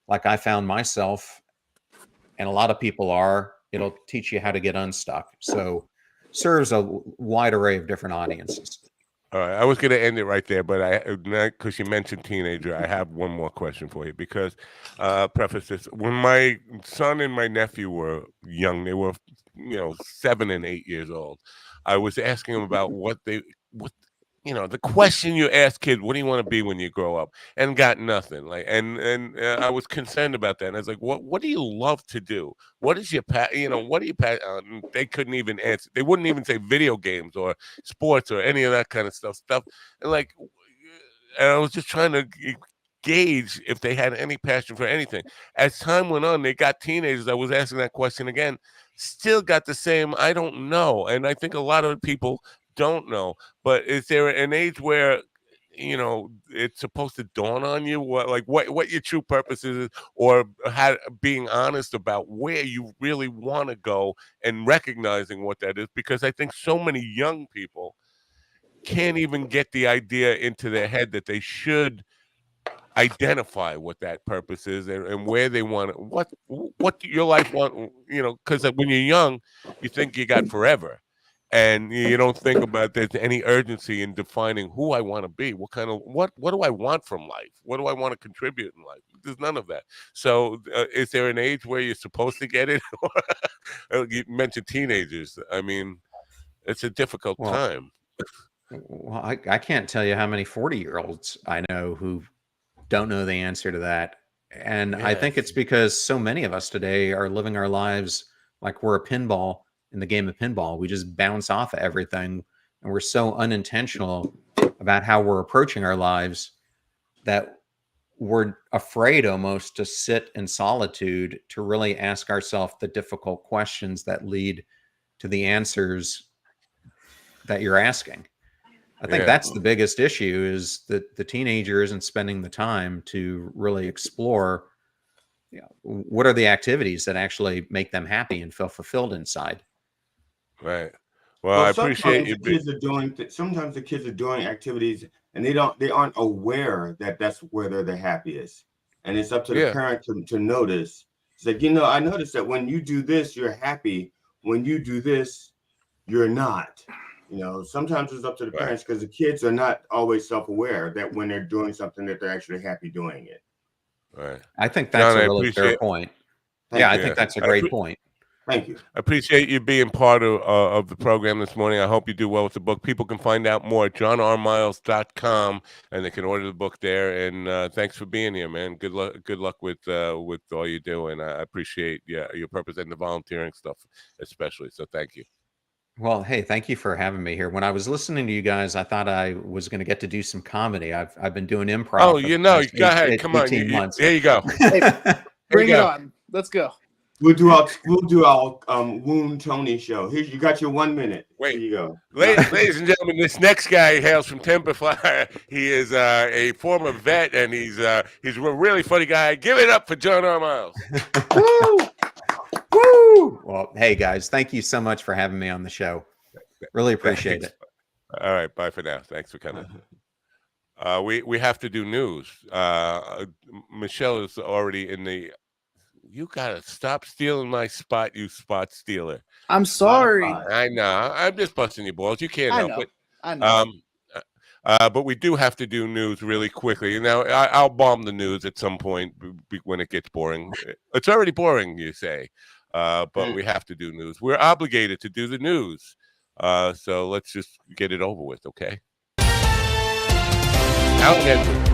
like I found myself, and a lot of people are, it'll teach you how to get unstuck. So serves a wide array of different audiences. All right, I was going to end it right there, but because you mentioned teenager, I have one more question for you. Because preface this: when my son and my nephew were young, they were 7 and 8 years old. I was asking them about what the question you ask kids, what do you want to be when you grow up, and got nothing. And I was concerned about that. And I was like, what do you love to do? What is your what do you they couldn't even answer. They wouldn't even say video games or sports or any of that kind of stuff. And I was just trying to gauge if they had any passion for anything. As time went on, they got teenagers. I was asking that question again, still got the same, I don't know. And I think a lot of people don't know. But is there an age where it's supposed to dawn on you what your true purpose is, or being honest about where you really want to go and recognizing what that is? Because I think so many young people can't even get the idea into their head that they should identify what that purpose is and where they want what your life want, because when you're young, you think you got forever. And you don't think about there's any urgency in defining who I want to be, what do I want from life, what do I want to contribute in life. There's none of that. So is there an age where you're supposed to get it? You mentioned teenagers. I mean, it's a difficult time. Well, I can't tell you how many 40-year-olds I know who don't know the answer to that. And I think it's because so many of us today are living our lives like we're a pinball in the game of pinball. We just bounce off of everything, and we're so unintentional about how we're approaching our lives that we're afraid almost to sit in solitude to really ask ourselves the difficult questions that lead to the answers that you're asking. I think that's the biggest issue, is that the teenager isn't spending the time to really explore what are the activities that actually make them happy and feel fulfilled inside. Right. Well, I appreciate you. Sometimes the kids are doing activities and they aren't aware that that's where they're the happiest. And it's up to the parent to notice. It's like, I noticed that when you do this, you're happy. When you do this, you're not. Sometimes it's up to the parents, because the kids are not always self-aware that when they're doing something that they're actually happy doing it. Right. I think that's a really fair point. I think that's a great point. Thank you. I appreciate you being part of the program this morning. I hope you do well with the book. People can find out more at johnrmiles.com, and they can order the book there. And thanks for being here, man. Good luck with all you do. And I appreciate your purpose and the volunteering stuff especially. So thank you. Well, hey, thank you for having me here. When I was listening to you guys, I thought I was going to get to do some comedy. I've been doing improv. Oh, go ahead. Come on. There you go. Bring it on. Let's go. We'll do our Wound Tony show. Here, you got your 1 minute. Wait. Here you go. Ladies and gentlemen, this next guy hails from Timberfire. He is a former vet, and he's a really funny guy. Give it up for John R. Miles. Woo! Woo! Well, hey guys, thank you so much for having me on the show. Really appreciate it. All right, bye for now. Thanks for coming. We have to do news. Michelle is already in the. You gotta stop stealing my spot, you spot stealer. I'm sorry. I know. I'm just busting your balls. You can't help it. I know. But we do have to do news really quickly. Now, I'll bomb the news at some point when it gets boring. It's already boring, you say, but we have to do news. We're obligated to do the news. So let's just get it over with, okay? Alan Edwards.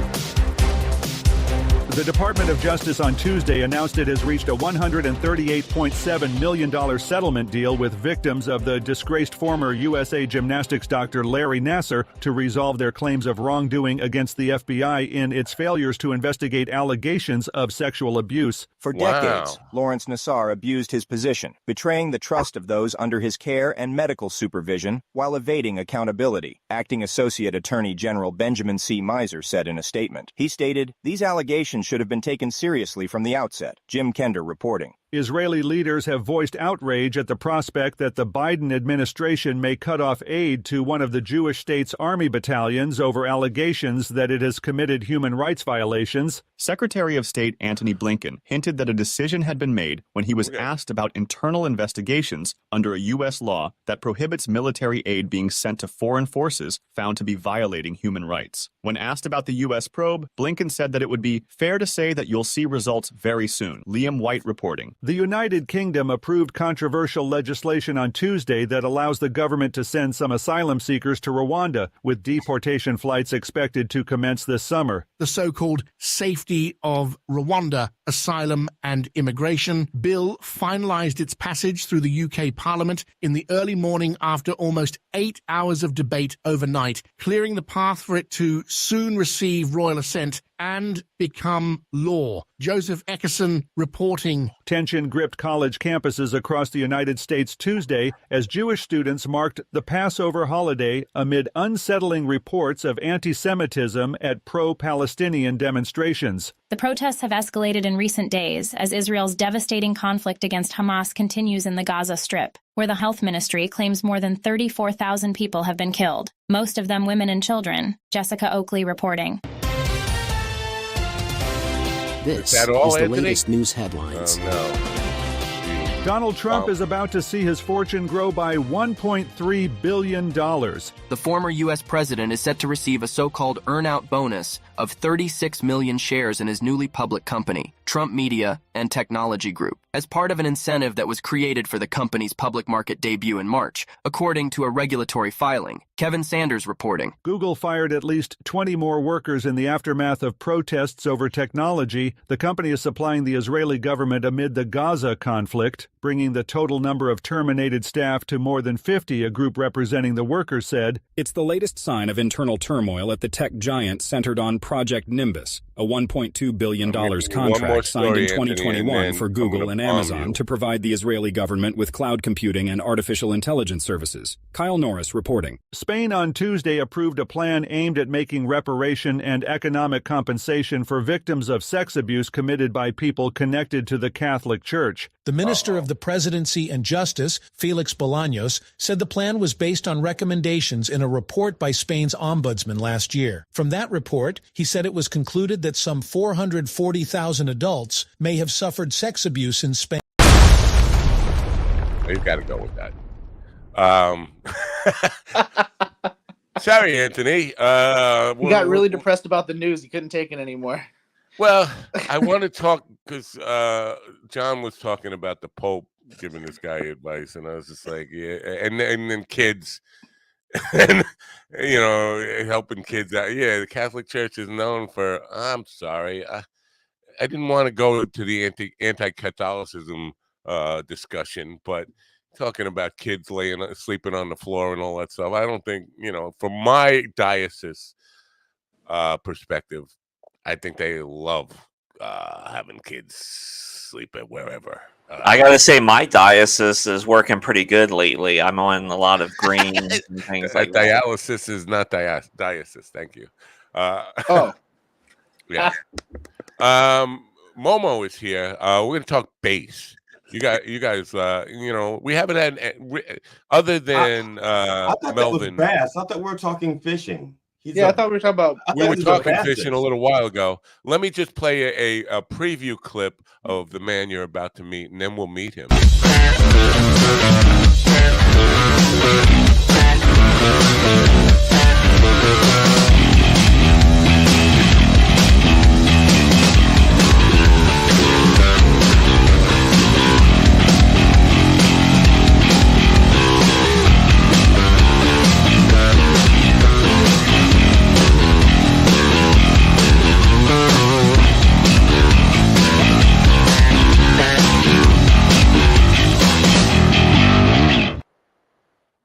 The Department of Justice on Tuesday announced it has reached a $138.7 million settlement deal with victims of the disgraced former USA gymnastics doctor Larry Nassar to resolve their claims of wrongdoing against the FBI in its failures to investigate allegations of sexual abuse. For decades, Lawrence Nassar abused his position, betraying the trust of those under his care and medical supervision while evading accountability. Acting Associate Attorney General Benjamin C. Miser said in a statement. He stated, "These allegations should have been taken seriously from the outset." Jim Kender reporting. Israeli leaders have voiced outrage at the prospect that the Biden administration may cut off aid to one of the Jewish state's army battalions over allegations that it has committed human rights violations. Secretary of State Antony Blinken hinted that a decision had been made when he was asked about internal investigations under a U.S. law that prohibits military aid being sent to foreign forces found to be violating human rights. When asked about the U.S. probe, Blinken said that it would be fair to say that you'll see results very soon. Liam White reporting. The United Kingdom approved controversial legislation on Tuesday that allows the government to send some asylum seekers to Rwanda, with deportation flights expected to commence this summer. The so-called Safety of Rwanda Asylum and Immigration Bill finalized its passage through the UK Parliament in the early morning after almost 8 hours of debate overnight, clearing the path for it to soon receive royal assent and become law. Joseph Eckerson reporting. Tension gripped college campuses across the United States Tuesday as Jewish students marked the Passover holiday amid unsettling reports of anti-Semitism at pro-Palestinian demonstrations. The protests have escalated in recent days as Israel's devastating conflict against Hamas continues in the Gaza Strip, where the health ministry claims more than 34,000 people have been killed, most of them women and children. Jessica Oakley reporting. This is all, the Anthony? Latest news headlines. Oh, no. Donald Trump is about to see his fortune grow by $1.3 billion. The former U.S. president is set to receive a so-called earn-out bonus of 36 million shares in his newly public company, Trump Media and Technology Group, as part of an incentive that was created for the company's public market debut in March, according to a regulatory filing. Kevin Sanders reporting. Google fired at least 20 more workers in the aftermath of protests over technology. The company is supplying the Israeli government amid the Gaza conflict, bringing the total number of terminated staff to more than 50, a group representing the workers said. It's the latest sign of internal turmoil at the tech giant centered on Project Nimbus, a $1.2 billion contract signed in 2021 for Google and Amazon to provide the Israeli government with cloud computing and artificial intelligence services. Kyle Norris reporting. Spain on Tuesday approved a plan aimed at making reparation and economic compensation for victims of sex abuse committed by people connected to the Catholic Church. The Minister of the Presidency and Justice, Felix Bolaños, said the plan was based on recommendations in a report by Spain's ombudsman last year. From that report, he said it was concluded that some 440,000 adults may have suffered sex abuse in Spain. You've got to go with that. Sorry, Anthony. He got really depressed about the news. He couldn't take it anymore. Well, I want to talk because John was talking about the Pope giving this guy advice, and I was just like, yeah, and then kids, and helping kids out. Yeah, the Catholic Church is known for. I'm sorry, I didn't want to go to the anti-Catholicism discussion, but talking about kids sleeping on the floor and all that stuff. I don't think from my diocese perspective. I think they love having kids sleep at wherever. I gotta say, my diocese is working pretty good lately. I'm on a lot of greens and things like that. Dialysis is not diocese. Thank you. Yeah. Momo is here. We're gonna talk bass. You guys. We haven't had other than I thought Melvin. That was bass. I thought we were talking fishing. I thought we were talking about. We were talking fishing a little while ago. Let me just play a preview clip of the man you're about to meet, and then we'll meet him.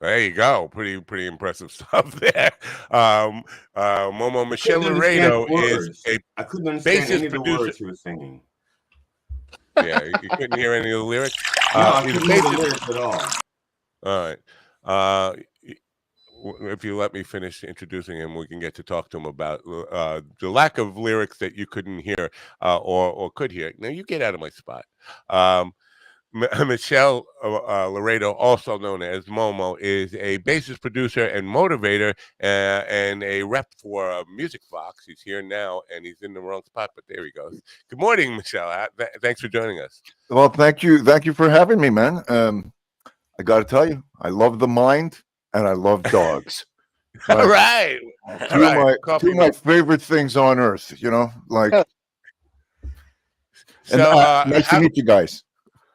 There you go. Pretty impressive stuff there. Momo Michelle Laredo is a I couldn't understand bassist any of the producer. words he was singing. Yeah, you couldn't hear any of the lyrics. No, I He's a couldn't hear the bassist. lyrics at all. All right. If you let me finish introducing him, we can get to talk to him about the lack of lyrics that you couldn't hear or could hear. Now you get out of my spot. Michelle Laredo, also known as Momo, is a bassist, producer, and motivator, and a rep for Music Fox. He's here now, and he's in the wrong spot, but there he goes. Good morning, Michelle. Thanks for joining us. Well, thank you for having me, man. I got to tell you, I love the mind and I love dogs. All right. Two of my favorite things on earth. You know, like. So, nice to meet you guys.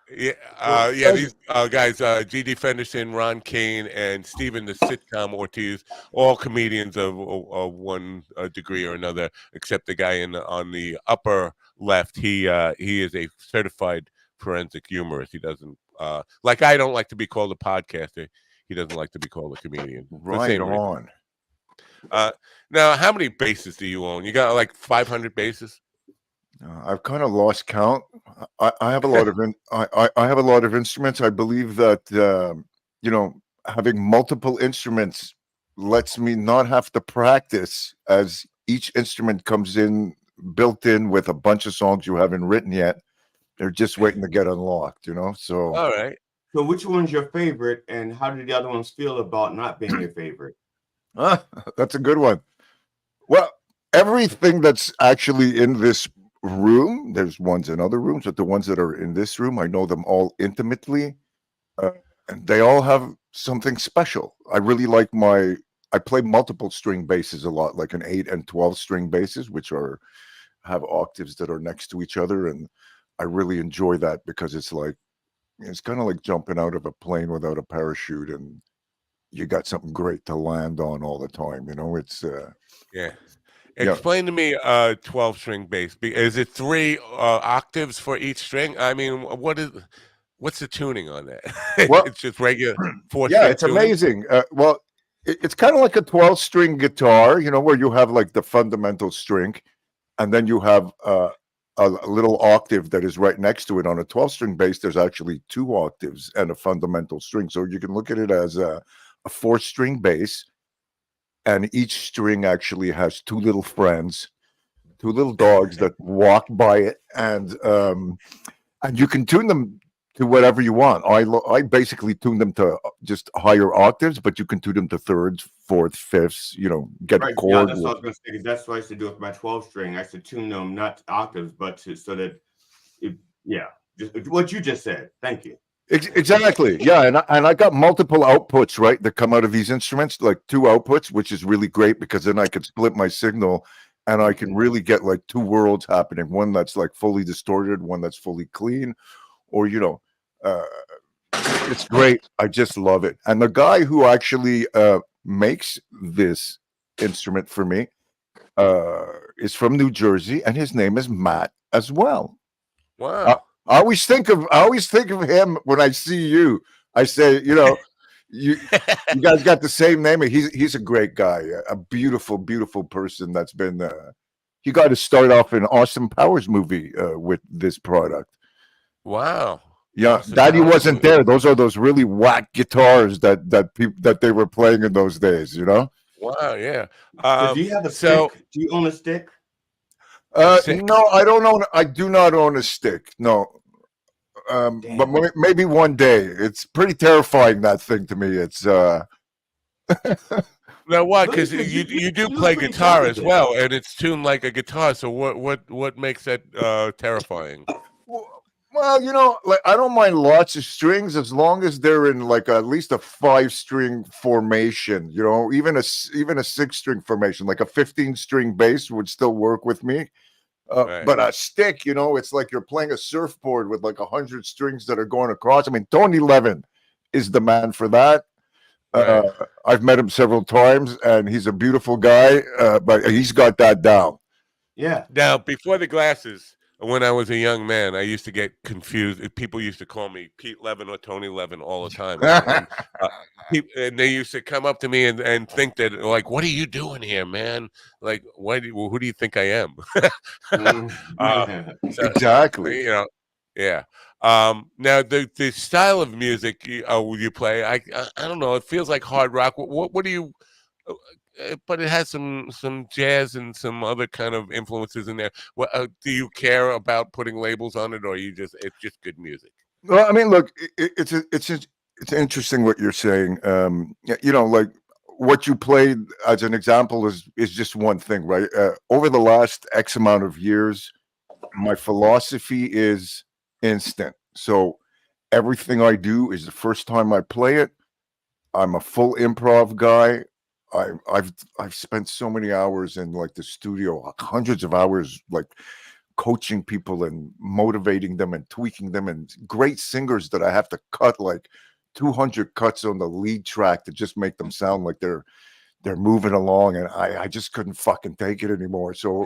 Yeah, these guys, G.D. Fenderson, Ron Kane, and Stephen the Sitcom Ortiz, all comedians of one degree or another, except the guy on the upper left. He is a certified forensic humorist. He doesn't like I don't like to be called a podcaster. He doesn't like to be called a comedian. Right on. Now, how many bases do you own? You got like 500 bases? I've kind of lost count. I have a lot of I have a lot of instruments. I believe that having multiple instruments lets me not have to practice, as each instrument comes in built in with a bunch of songs you haven't written yet. They're just waiting to get unlocked, So all right. So which one's your favorite, and how did the other ones feel about not being your favorite? That's a good one. Well, everything that's actually in this room, there's ones in other rooms, but the ones that are in this room, I know them all intimately, and they all have something special. I really like I play multiple string basses a lot, like an 8 and 12 string basses, which have octaves that are next to each other, and I really enjoy that because it's kind of like jumping out of a plane without a parachute, and you got something great to land on all the time. It's yeah. Explain to me 12-string bass. Is it 3 octaves for each string? I mean, what's the tuning on that? Well, it's just regular 4-string. Yeah, it's tuning? amazing. Well, it's kind of like a 12-string guitar, where you have like the fundamental string, and then you have a little octave that is right next to it. On a 12-string bass, there's actually 2 octaves and a fundamental string. So you can look at it as a 4-string bass. And each string actually has 2 little friends, 2 little dogs that walk by it, and you can tune them to whatever you want. I basically tune them to just higher octaves, but you can tune them to thirds, fourths, fifths. Get a chord. Yeah, that's what I was going to say. That's what I used to do with my 12-string. I used to tune them not to octaves, but so that, just what you just said. Thank you. Exactly. Yeah, and I got multiple outputs, right, that come out of these instruments, like 2 outputs, which is really great because then I can split my signal and I can really get like 2 worlds happening. One that's like fully distorted, one that's fully clean, or it's great. I just love it. And the guy who actually makes this instrument for me is from New Jersey, and his name is Matt as well. Wow. I always think of him when I see you. I say, you guys got the same name. He's a great guy, a beautiful, beautiful person. That's been he got to start off in Austin Powers movie with this product. Wow. Yeah, Austin Daddy Powers wasn't movie. there. Those are those really whack guitars that they were playing in those days. Wow. Yeah. So do you have a stick? Do you own a stick? No, I don't own. I do not own a stick. No, but maybe one day. It's pretty terrifying, that thing, to me. It's Now what? Because you do play guitar as well, and it's tuned like a guitar. So what makes that terrifying? Well, Well, like I don't mind lots of strings as long as they're in like at least a 5-string formation. Even a 6-string formation, like a 15-string bass would still work with me. Right. But a stick, it's like you're playing a surfboard with like 100 strings that are going across. I mean, Tony Levin is the man for that. Right. I've met him several times, and he's a beautiful guy, but he's got that down. Yeah. Now, before the glasses, when I was a young man, I used to get confused. People used to call me Pete Levin or Tony Levin all the time. And they used to come up to me and think that, like, what are you doing here, man? Like, who do you think I am? Exactly. Yeah. Now, the style of music you play, I don't know. It feels like hard rock. What do you... but it has some jazz and some other kind of influences in there. What do you care about putting labels on it, or it's just good music? Well, I mean, look, it's interesting what you're saying. Like what you played as an example is just one thing, right? Over the last X amount of years, my philosophy is instant. So everything I do is the first time I play it. I'm a full improv guy. I've spent so many hours in like the studio, hundreds of hours, like coaching people and motivating them and tweaking them, and great singers that I have to cut like 200 cuts on the lead track to just make them sound like they're moving along, and I just couldn't fucking take it anymore. So,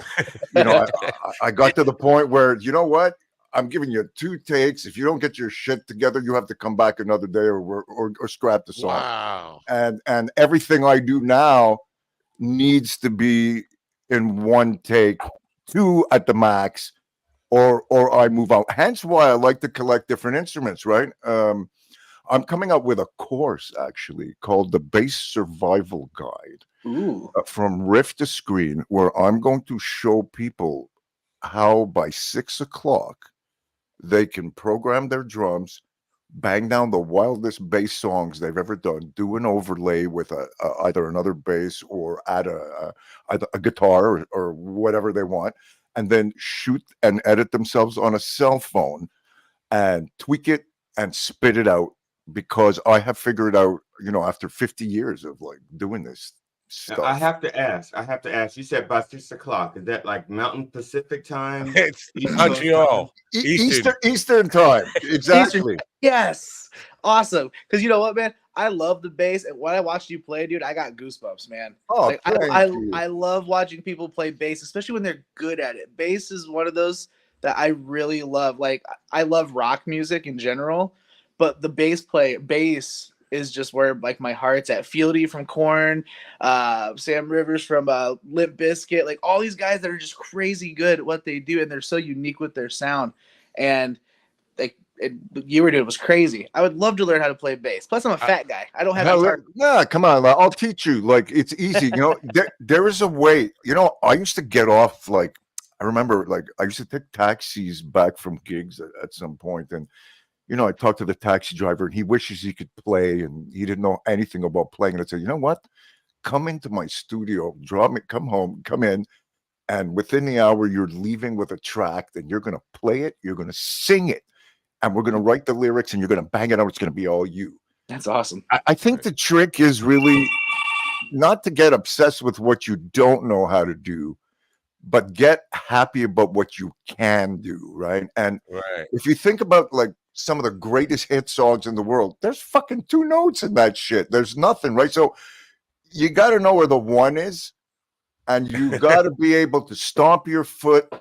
I got to the point where, you know what? I'm giving you 2 takes. If you don't get your shit together, you have to come back another day or scrap the song. Wow. And everything I do now needs to be in 1 take, 2 at the max, or I move out. Hence why I like to collect different instruments, right? I'm coming up with a course actually called the Bass Survival Guide. From riff to screen, where I'm going to show people how by 6 o'clock they can program their drums, bang down the wildest bass songs they've ever done, do an overlay with either another bass or add a guitar or whatever they want, and then shoot and edit themselves on a cell phone and tweak it and spit it out, because I have figured out, after 50 years of like doing this stuff. Now, I have to ask. You said by 6 o'clock. Is that like Mountain Pacific time? It's Montreal. Eastern time. Exactly. Yes. Awesome. Because you know what, man? I love the bass, and when I watched you play, dude, I got goosebumps, man. Oh, like, I love watching people play bass, especially when they're good at it. Bass is one of those that I really love. Like, I love rock music in general, but the bass is just where like my heart's at. Fieldy from Korn, Sam Rivers from Limp Bizkit, like all these guys that are just crazy good at what they do, and they're so unique with their sound. And like you were doing was crazy. I would love to learn how to play bass. Plus, I'm a fat guy. I don't have guitar. Yeah, come on, I'll teach you. Like, it's easy. There is a way. I used to get off, like, I remember, like, I used to take taxis back from gigs at some point, and I talked to the taxi driver, and he wishes he could play, and he didn't know anything about playing. And I said, you know what? Come into my studio, come home, come in, and within the hour, you're leaving with a track, and you're going to play it, you're going to sing it, and we're going to write the lyrics, and you're going to bang it out. It's going to be all you. That's awesome. I think the trick is really not to get obsessed with what you don't know how to do, but get happy about what you can do, right? And if you think about, like, some of the greatest hit songs in the world, there's fucking 2 notes in that shit. There's nothing, right? So you got to know where the one is, and you got to be able to stomp your foot.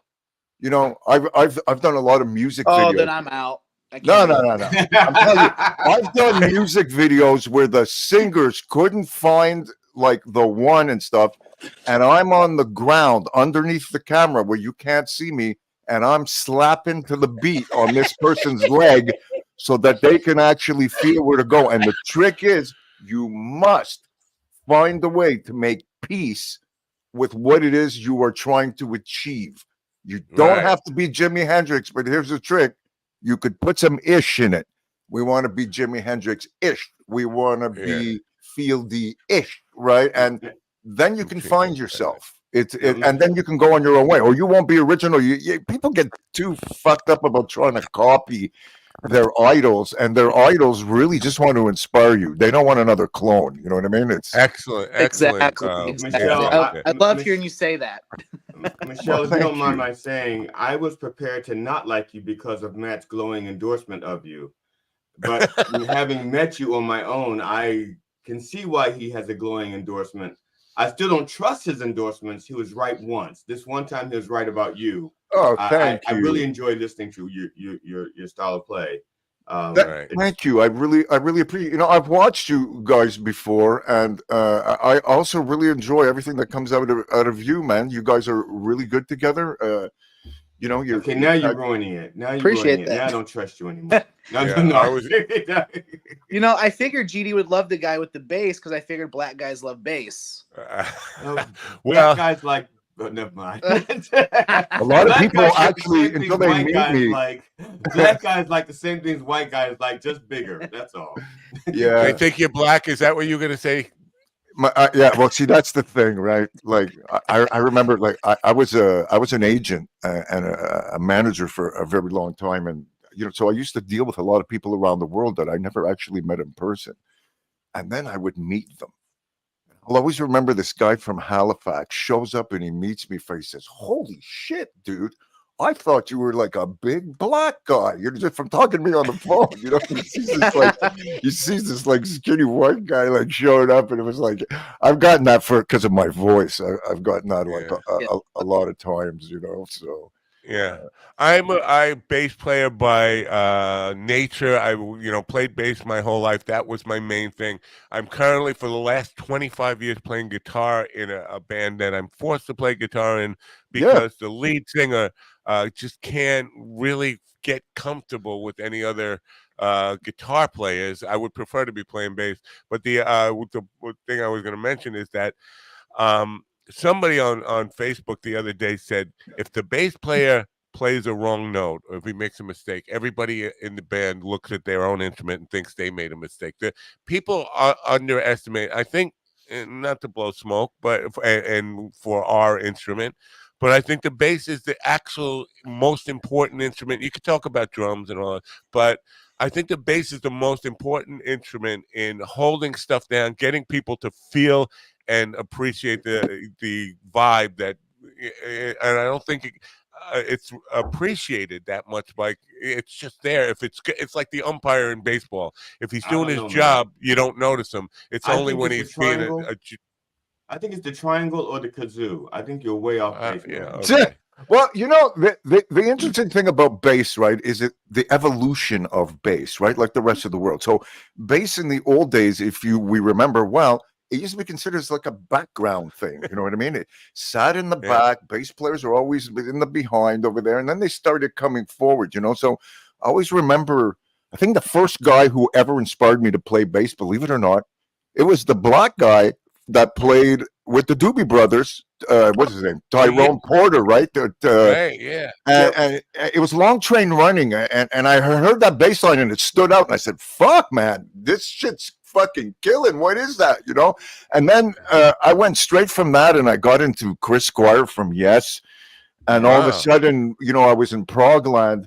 I've done a lot of music videos. Oh, then I'm out. No. I'm telling you, I've done music videos where the singers couldn't find like the one and stuff, and I'm on the ground underneath the camera where you can't see me, and I'm slapping to the beat on this person's leg so that they can actually feel where to go. And the trick is, you must find a way to make peace with what it is you are trying to achieve. You don't have to be Jimi Hendrix, but here's the trick. You could put some ish in it. We want to be Jimi Hendrix-ish. We want to be Fieldy-ish, right? And then you can find yourself. And then you can go on your own way, or you won't be original. People get too fucked up about trying to copy their idols, and their idols really just want to inspire you. They don't want another clone. You know what I mean? It's excellent. Exactly. Michelle, I love hearing you say that. Michelle, if you thank don't mind you. my saying, I was prepared to not like you because of Matt's glowing endorsement of you. But having met you on my own, I can see why he has a glowing endorsement. I still don't trust his endorsements. He was right once. This one time he was right about you. Oh, thank I you. really enjoy listening to your style of play. Thank you. I really appreciate. You know, I've watched you guys before, and I also really enjoy everything that comes out of you, man. You guys are really good together. You know, you're okay. Now you're ruining it. Now you're Appreciate ruining it. that. Now I don't trust you anymore. No. You know, I figured GD would love the guy with the bass because I figured black guys love bass. Black guys like. But never mind. A lot of people actually, until they meet me, black guys like the same things white guys like, just bigger. That's all. Yeah. They think you're black. Is that what you're going to say? Yeah, well, see, that's the thing, right? Like, I remember, like, I was an agent and a manager for a very long time, and you know, so I used to deal with a lot of people around the world that I never actually met in person, and then I would meet them. I'll always remember this guy from Halifax shows up and he meets me. He says, "Holy shit, dude! I thought you were like a big black guy. You're just from talking to me on the phone. You know, he sees this like skinny white guy like showing up, and it was like I've gotten that because of my voice. I've gotten that like a lot of times. You know, so." Yeah, I'm a bass player by nature. I played bass my whole life. That was my main thing. I'm currently for the last 25 years playing guitar in a band that I'm forced to play guitar in because the lead singer just can't really get comfortable with any other guitar players. I would prefer to be playing bass, but the thing I was going to mention is that somebody on Facebook the other day said if the bass player plays a wrong note or if he makes a mistake, everybody in the band looks at their own instrument and thinks they made a mistake. The people underestimate, I think, not to blow smoke, but and for our instrument, but I think the bass is the actual most important instrument. You could talk about drums and all that, but I think the bass is the most important instrument in holding stuff down, getting people to feel and appreciate the vibe that, and I don't think it's appreciated that much. Like it's just there. If it's like the umpire in baseball. If he's doing his job, you don't notice him. It's only when he's being I think it's the triangle or the kazoo. I think you're way off base. Okay. Well, you know, the interesting thing about bass, right, is it the evolution of bass, right, like the rest of the world. So bass in the old days, we remember well, it used to be considered as like a background thing. You know what I mean? It sat in the back. Bass players are always in the behind over there, and then they started coming forward. You know, so I always remember. I think the first guy who ever inspired me to play bass, believe it or not, it was the black guy that played with the Doobie Brothers. What's his name? Tyrone Porter, right? Right, yeah. And it was Long Train Running, and I heard that bass line and it stood out, and I said, "Fuck, man, this shit's fucking killing. What is that?" You know? And then I went straight from that, and I got into Chris Squire from Yes, and all of a sudden, you know, I was in Progland,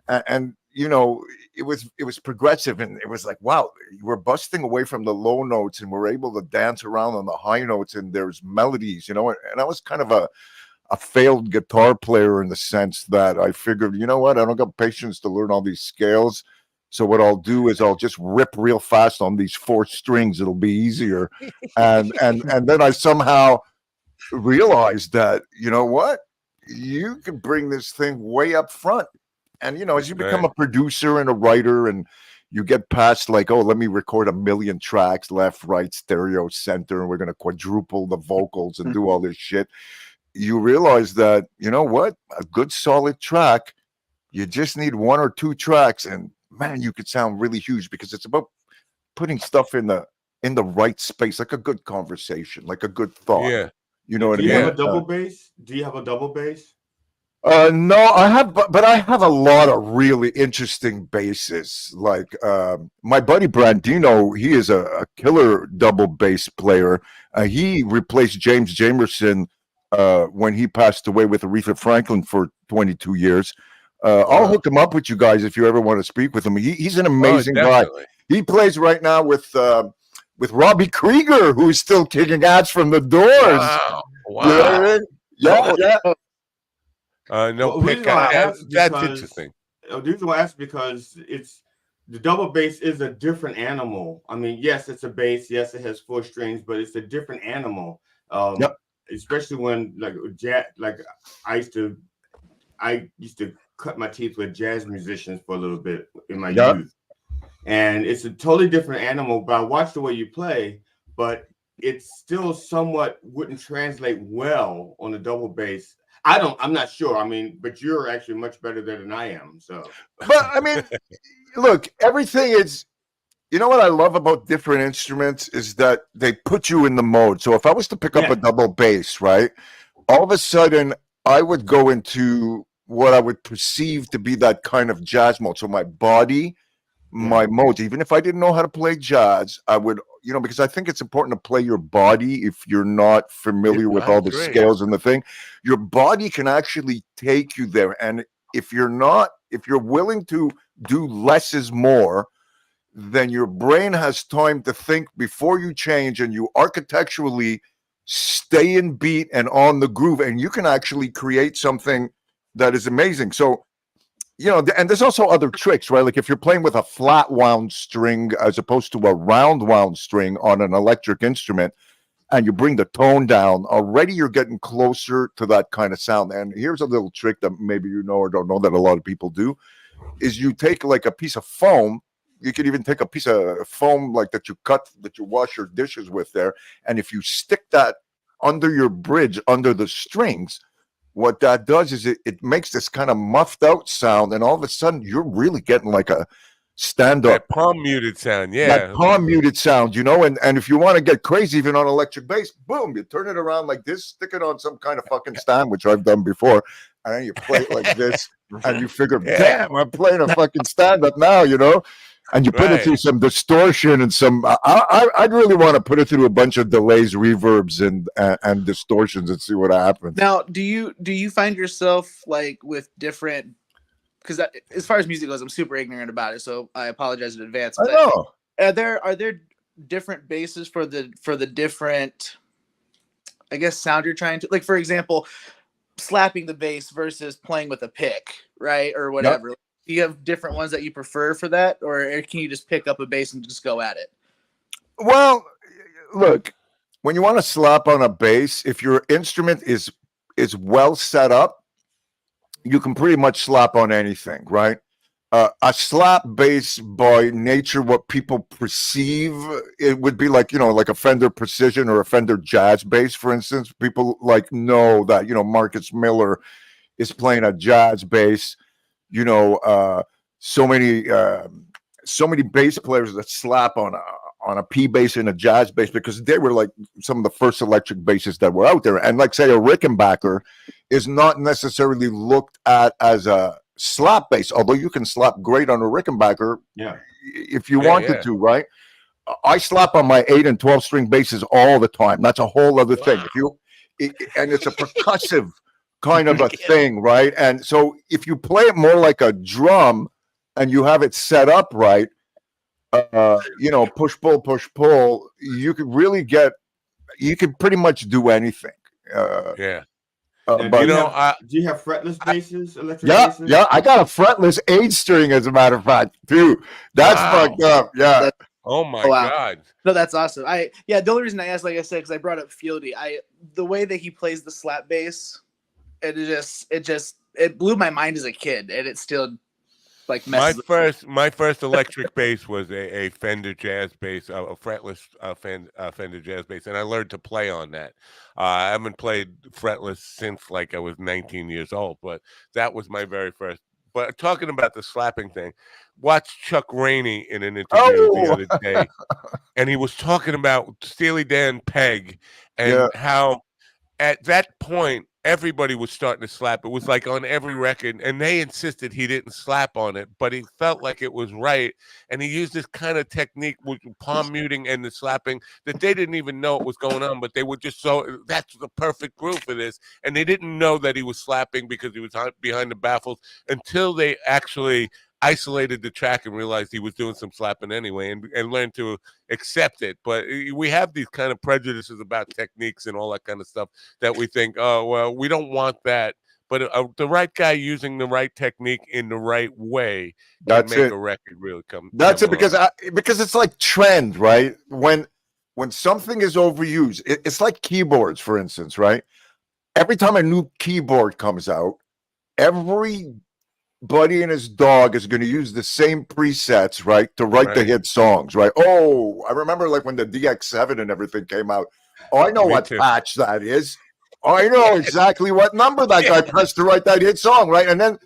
and you know, it was progressive, and it was like, wow, we're busting away from the low notes and we're able to dance around on the high notes, and there's melodies, you know. And I was kind of a failed guitar player in the sense that I figured, you know what, I don't got patience to learn all these scales. So what I'll do is I'll just rip real fast on these 4 strings. It'll be easier. And then I somehow realized that, you know what, you can bring this thing way up front. And, you know, as you become a producer and a writer and you get past like, oh, let me record 1 million tracks, left, right, stereo, center, and we're going to quadruple the vocals and do all this shit. You realize that, you know what, a good solid track, you just need 1 or 2 tracks and man, you could sound really huge because it's about putting stuff in the right space, like a good conversation, like a good thought. Yeah. You know what I mean? Do you have a double bass? Do you have a double bass? No, I have, but I have a lot of really interesting basses. Like my buddy Brandino, he is a killer double bass player. He replaced James Jamerson when he passed away with Aretha Franklin for 22 years. I'll hook him up with you guys if you ever want to speak with him. He's an amazing guy. He plays right now with Robbie Krieger, who's still kicking ass from the Doors. Wow. You know what I mean? Yeah. No pick. That's interesting. The reason why I asked because it's the double bass is a different animal. I mean, yes, it's a bass. Yes, it has 4 strings, but it's a different animal. Especially when I used to cut my teeth with jazz musicians for a little bit in my youth, and it's a totally different animal. But I watch the way you play, but it still somewhat wouldn't translate well on the double bass. I'm not sure. I mean, but you're actually much better there than I am. So, but I mean, look, everything is. You know what I love about different instruments is that they put you in the mode. So if I was to pick up a double bass, right, all of a sudden I would go into what I would perceive to be that kind of jazz mode. So my body, my modes, even if I didn't know how to play jazz, I would, because I think it's important to play your body if you're not familiar with all the scales and the thing. Your body can actually take you there. And if you're willing to do less is more, then your brain has time to think before you change, and you architecturally stay in beat and on the groove, and you can actually create something that is amazing. So, and there's also other tricks, right? Like if you're playing with a flat wound string as opposed to a round wound string on an electric instrument, and you bring the tone down, already you're getting closer to that kind of sound. And here's a little trick that maybe you know or don't know that a lot of people do, is you take like a piece of foam. You could even take a piece of foam like that you wash your dishes with there. And if you stick that under your bridge, under the strings, what that does is it makes this kind of muffed out sound. And all of a sudden you're really getting like a stand-up. That palm muted sound. Yeah. That palm muted sound, and if you want to get crazy, even on electric bass, boom, you turn it around like this, stick it on some kind of fucking stand, which I've done before. And then you play it like this and you figure, damn, I'm playing a fucking stand-up now, and you put it through some distortion and some. I'd really want to put it through a bunch of delays, reverbs, and distortions and see what happens. Now, do you find yourself like with different? Because as far as music goes, I'm super ignorant about it, so I apologize in advance. But I know. Are there different basses for the different, I guess, sound you're trying to, like, for example, slapping the bass versus playing with a pick, right, or whatever. Yep. Do you have different ones that you prefer for that, or can you just pick up a bass and just go at it? Well, look, when you want to slap on a bass, if your instrument is well set up, you can pretty much slap on anything, right? A slap bass, by nature, what people perceive, it would be like, like a Fender Precision or a Fender Jazz bass, for instance. People know that, Marcus Miller is playing a jazz bass. So many bass players that slap on a P bass and a jazz bass because they were like some of the first electric basses that were out there. And like, say, a Rickenbacker is not necessarily looked at as a slap bass, although you can slap great on a Rickenbacker if you wanted to, right? I slap on my 8 and 12 string basses all the time. That's a whole other thing. And it's a percussive kind of a thing, right? And so if you play it more like a drum and you have it set up right, push pull, you could really you can pretty much do anything. But do you have fretless basses, electric basses? Yeah, I got a fretless 8 string, as a matter of fact, too. That's fucked up. Yeah. Oh my God. No, that's awesome. The only reason I asked, like I said, because I brought up Fieldy, the way that he plays the slap bass, it blew my mind as a kid, and it still my first electric bass was a Fender Jazz bass, a fretless Fender Jazz bass, and I learned to play on that. I haven't played fretless since I was 19 years old, but that was my very first. But talking about the slapping thing, watched Chuck Rainey in an interview the other day, and he was talking about Steely Dan Peg and how at that point everybody was starting to slap. It was like on every record, and they insisted he didn't slap on it, but he felt like it was right. And he used this kind of technique with palm muting and the slapping that they didn't even know it was going on, but they were just so, that's the perfect groove for this. And they didn't know that he was slapping because he was behind the baffles until they actually isolated the track and realized he was doing some slapping anyway, and learned to accept it. But we have these kind of prejudices about techniques and all that kind of stuff that we think, oh, well, we don't want that. But the right guy using the right technique in the right way can make a record really come. That's it, because it's like trend, right? When something is overused, it's like keyboards, for instance, right? Every time a new keyboard comes out, everybody and his dog is going to use the same presets, right, to write the hit songs, right? Oh, I remember like when the DX7 and everything came out. Oh, I know what patch that is. Oh, I know exactly what number that guy pressed to write that hit song, right? And then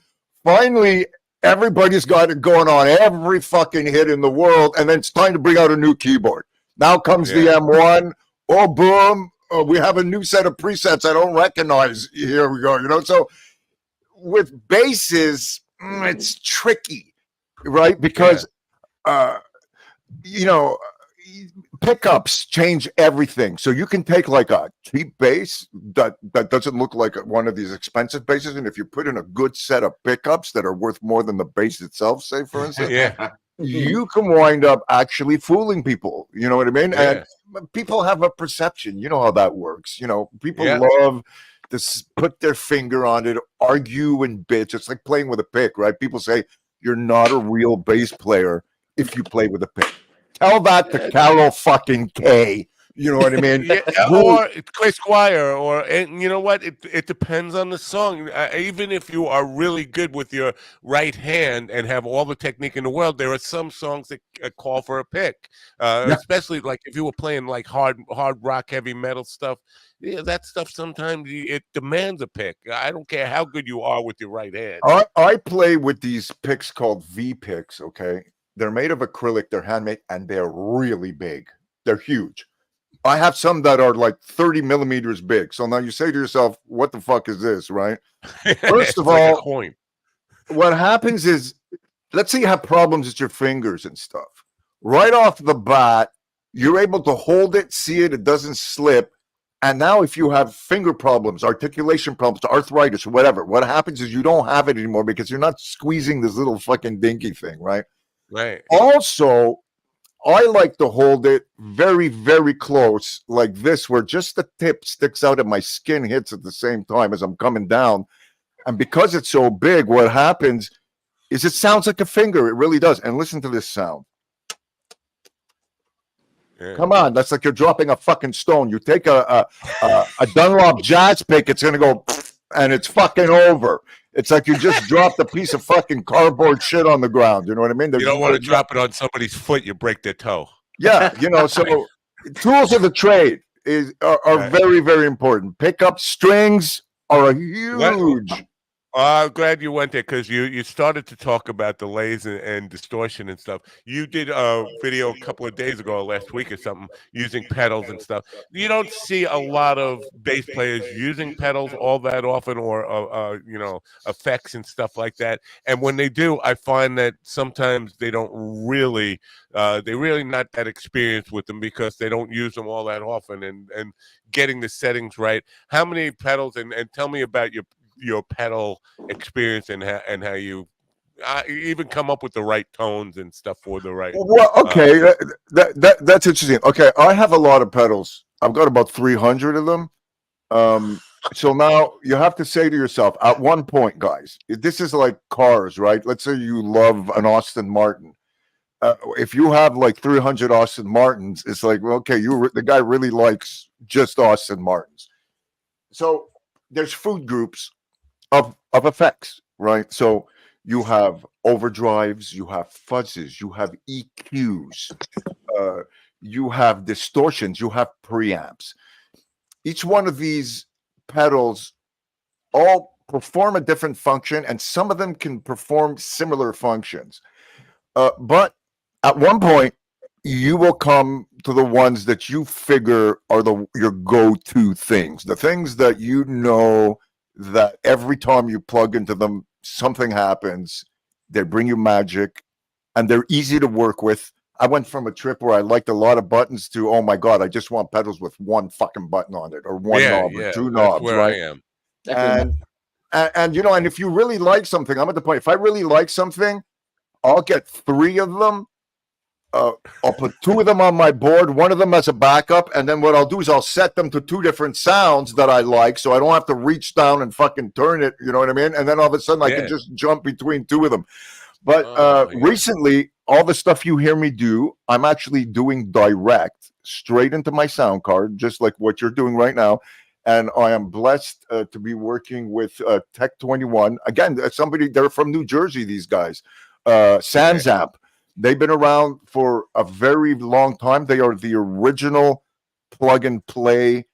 finally, everybody's got it going on every fucking hit in the world, and then it's time to bring out a new keyboard. Now comes the M1. Oh, boom. Oh, we have a new set of presets I don't recognize. Here we go, you know? So with basses, it's tricky, right? Because, you know, pickups change everything. So you can take like a cheap bass that doesn't look like one of these expensive basses, and if you put in a good set of pickups that are worth more than the bass itself, say for instance, you can wind up actually fooling people. You know what I mean? And people have a perception. You know how that works. You know, people love to put their finger on it, argue and bitch. It's like playing with a pick, right? People say you're not a real bass player if you play with a pick. Tell that to Carol fucking K. You know what I mean? Or Chris Squire, and you know what? It depends on the song. Even if you are really good with your right hand and have all the technique in the world, there are some songs that call for a pick. Especially like if you were playing like hard rock, heavy metal stuff. Yeah, that stuff sometimes it demands a pick. I don't care how good you are with your right hand. I play with these picks called V picks. Okay, they're made of acrylic. They're handmade, and they're really big. They're huge. I have some that are like 30 millimeters big. So now you say to yourself, what the fuck is this, right? First of like all, a coin. What happens is, let's say you have problems with your fingers and stuff. Right off the bat, you're able to hold it, see it, it doesn't slip. And now if you have finger problems, articulation problems, arthritis, whatever, what happens is you don't have it anymore because you're not squeezing this little fucking dinky thing, right? Right. Also, I like to hold it very, very close like this, where just the tip sticks out and my skin hits at the same time as I'm coming down. And because it's so big, what happens is it sounds like a finger. It really does. And listen to this sound. Come on, that's like you're dropping a fucking stone. You take a Dunlop jazz pick, it's going to go and it's fucking over. It's like you just dropped a piece of fucking cardboard shit on the ground. You know what I mean? You don't want to drop it on somebody's foot, you break their toe. Yeah, you know, so tools of the trade are very, very important. Pickup strings are a huge. I'm glad you went there because you started to talk about delays and distortion and stuff. You did a video a couple of days ago, or last week or something, using pedals and stuff. You don't see a lot of bass players using pedals all that often, or you know, effects and stuff like that. And when they do, I find that sometimes they don't really, they're really not that experienced with them because they don't use them all that often. And getting the settings right. How many pedals? And tell me about your pedal experience and how you even come up with the right tones and stuff for the right. Well, okay, that's interesting. Okay, I have a lot of pedals. I've got about 300 of them. So now you have to say to yourself, at one point, guys, this is like cars, right? Let's say you love an Aston Martin. If you have like 300 Aston Martins, it's like, well, okay, the guy really likes just Aston Martins. So there's food groups of effects, right? So you have overdrives, you have fuzzes, you have EQs, you have distortions, you have preamps. Each one of these pedals all perform a different function, and some of them can perform similar functions. But at one point, you will come to the ones that you figure are your go-to things, the things that you know that every time you plug into them, something happens. They bring you magic, and they're easy to work with. I went from a trip where I liked a lot of buttons to, oh my God, I just want pedals with one fucking button on it, or one knob, or two that's knobs, where right? I am. And you know, and if you really like something, I'm at the point, if I really like something, I'll get 3 of them. I'll put 2 of them on my board, one of them as a backup, and then what I'll do is I'll set them to 2 different sounds that I like, so I don't have to reach down and fucking turn it, you know what I mean? And then all of a sudden I can just jump between 2 of them. But recently, all the stuff you hear me do, I'm actually doing direct straight into my sound card, just like what you're doing right now. And I am blessed to be working with Tech 21. Again, they're from New Jersey, these guys. Sanzap. They've been around for a very long time. They are the original plug and play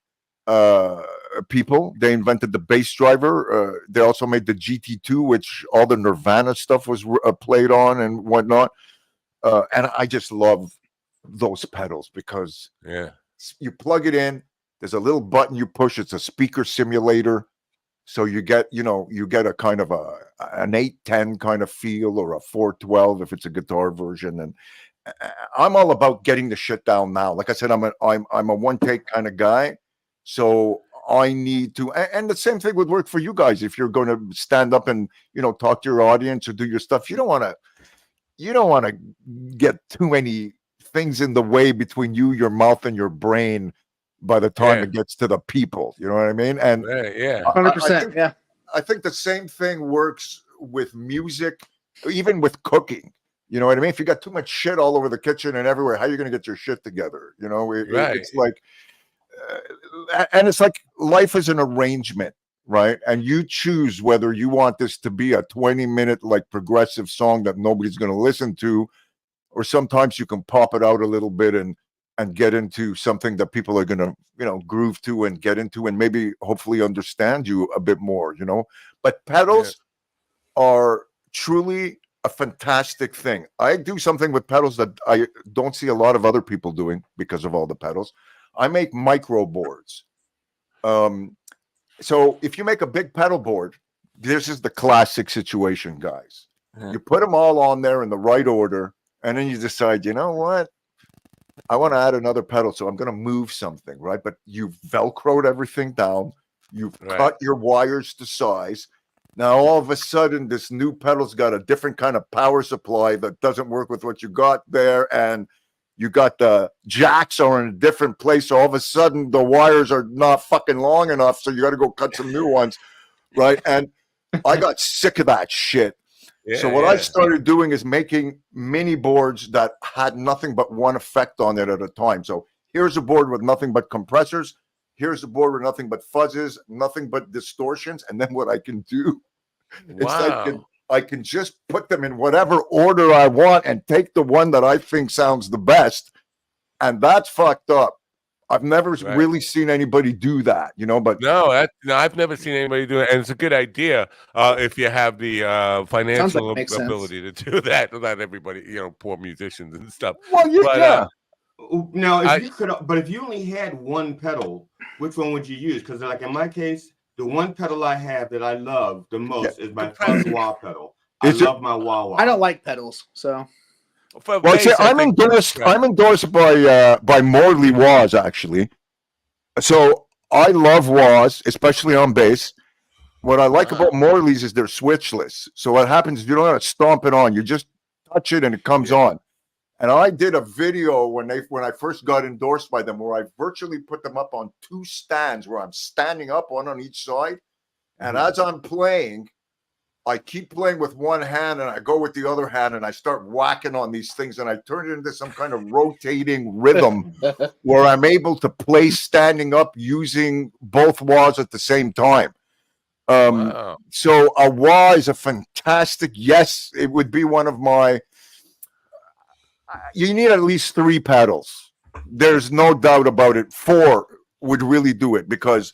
people. They invented the bass driver. They also made the GT2, which all the Nirvana stuff was played on and whatnot. And I just love those pedals because you plug it in. There's a little button you push. It's a speaker simulator. So you get a kind of an 810 kind of feel, or a 412 if it's a guitar version. And I'm all about getting the shit down now. Like I said, I'm a one take kind of guy. So I need to, and the same thing would work for you guys. If you're going to stand up and, talk to your audience or do your stuff, you don't want to get too many things in the way between you, your mouth, and your brain by the time it gets to the people. You know what I mean? And 100%. I think the same thing works with music, even with cooking. You know what I mean? If you got too much shit all over the kitchen and everywhere, how are you going to get your shit together? It's like, and it's like life is an arrangement, right? And you choose whether you want this to be a 20-minute like progressive song that nobody's going to listen to, or sometimes you can pop it out a little bit and get into something that people are going to, groove to and get into, and maybe hopefully understand you a bit more, But pedals are truly a fantastic thing. I do something with pedals that I don't see a lot of other people doing because of all the pedals. I make micro boards. So if you make a big pedal board, this is the classic situation, guys. You put them all on there in the right order, and then you decide, you know what? I want to add another pedal, so I'm going to move something, right? But you've Velcroed everything down. You've cut your wires to size. Now, all of a sudden, this new pedal's got a different kind of power supply that doesn't work with what you got there. And you got the jacks are in a different place. So all of a sudden, the wires are not fucking long enough. So you got to go cut some new ones, right? And I got sick of that shit. So what I started doing is making mini boards that had nothing but one effect on it at a time. So here's a board with nothing but compressors. Here's a board with nothing but fuzzes, nothing but distortions. And then what I can do is I can just put them in whatever order I want and take the one that I think sounds the best. And that's fucked up. I've never really seen anybody do that, but no, I've never seen anybody do it. And it's a good idea if you have the financial ability to do that. Not everybody, poor musicians and stuff. Well, now, if you only had one pedal, which one would you use? Because like in my case, the one pedal I have that I love the most is my fuzz wah pedal. I love my wah-wah. I don't like pedals, so. Well, see, I'm endorsed by Morley Wahs, actually. So I love wahs, especially on bass. What I like about Morley's is they're switchless. So what happens is you don't have to stomp it on. You just touch it and it comes on. And I did a video when I first got endorsed by them where I virtually put them up on 2 stands where I'm standing up, one on each side. And as I'm playing, I keep playing with one hand and I go with the other hand and I start whacking on these things and I turn it into some kind of rotating rhythm where I'm able to play standing up using both wahs at the same time. So a wah is a fantastic, yes, it would be one of my, you need at least 3 pedals. There's no doubt about it. 4 would really do it because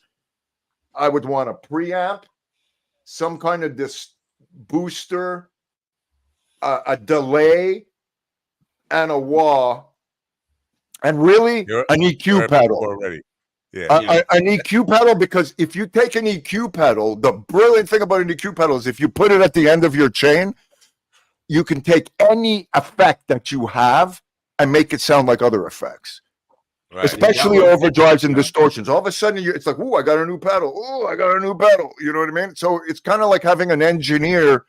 I would want a preamp, some kind of booster, a delay, and a wah, and really an EQ pedal. Already. An EQ pedal, because if you take an EQ pedal, the brilliant thing about an EQ pedal is if you put it at the end of your chain, you can take any effect that you have and make it sound like other effects. Right. Especially overdrives and distortions. All of a sudden, it's like, "Ooh, I got a new pedal. Ooh, I got a new pedal." You know what I mean? So it's kind of like having an engineer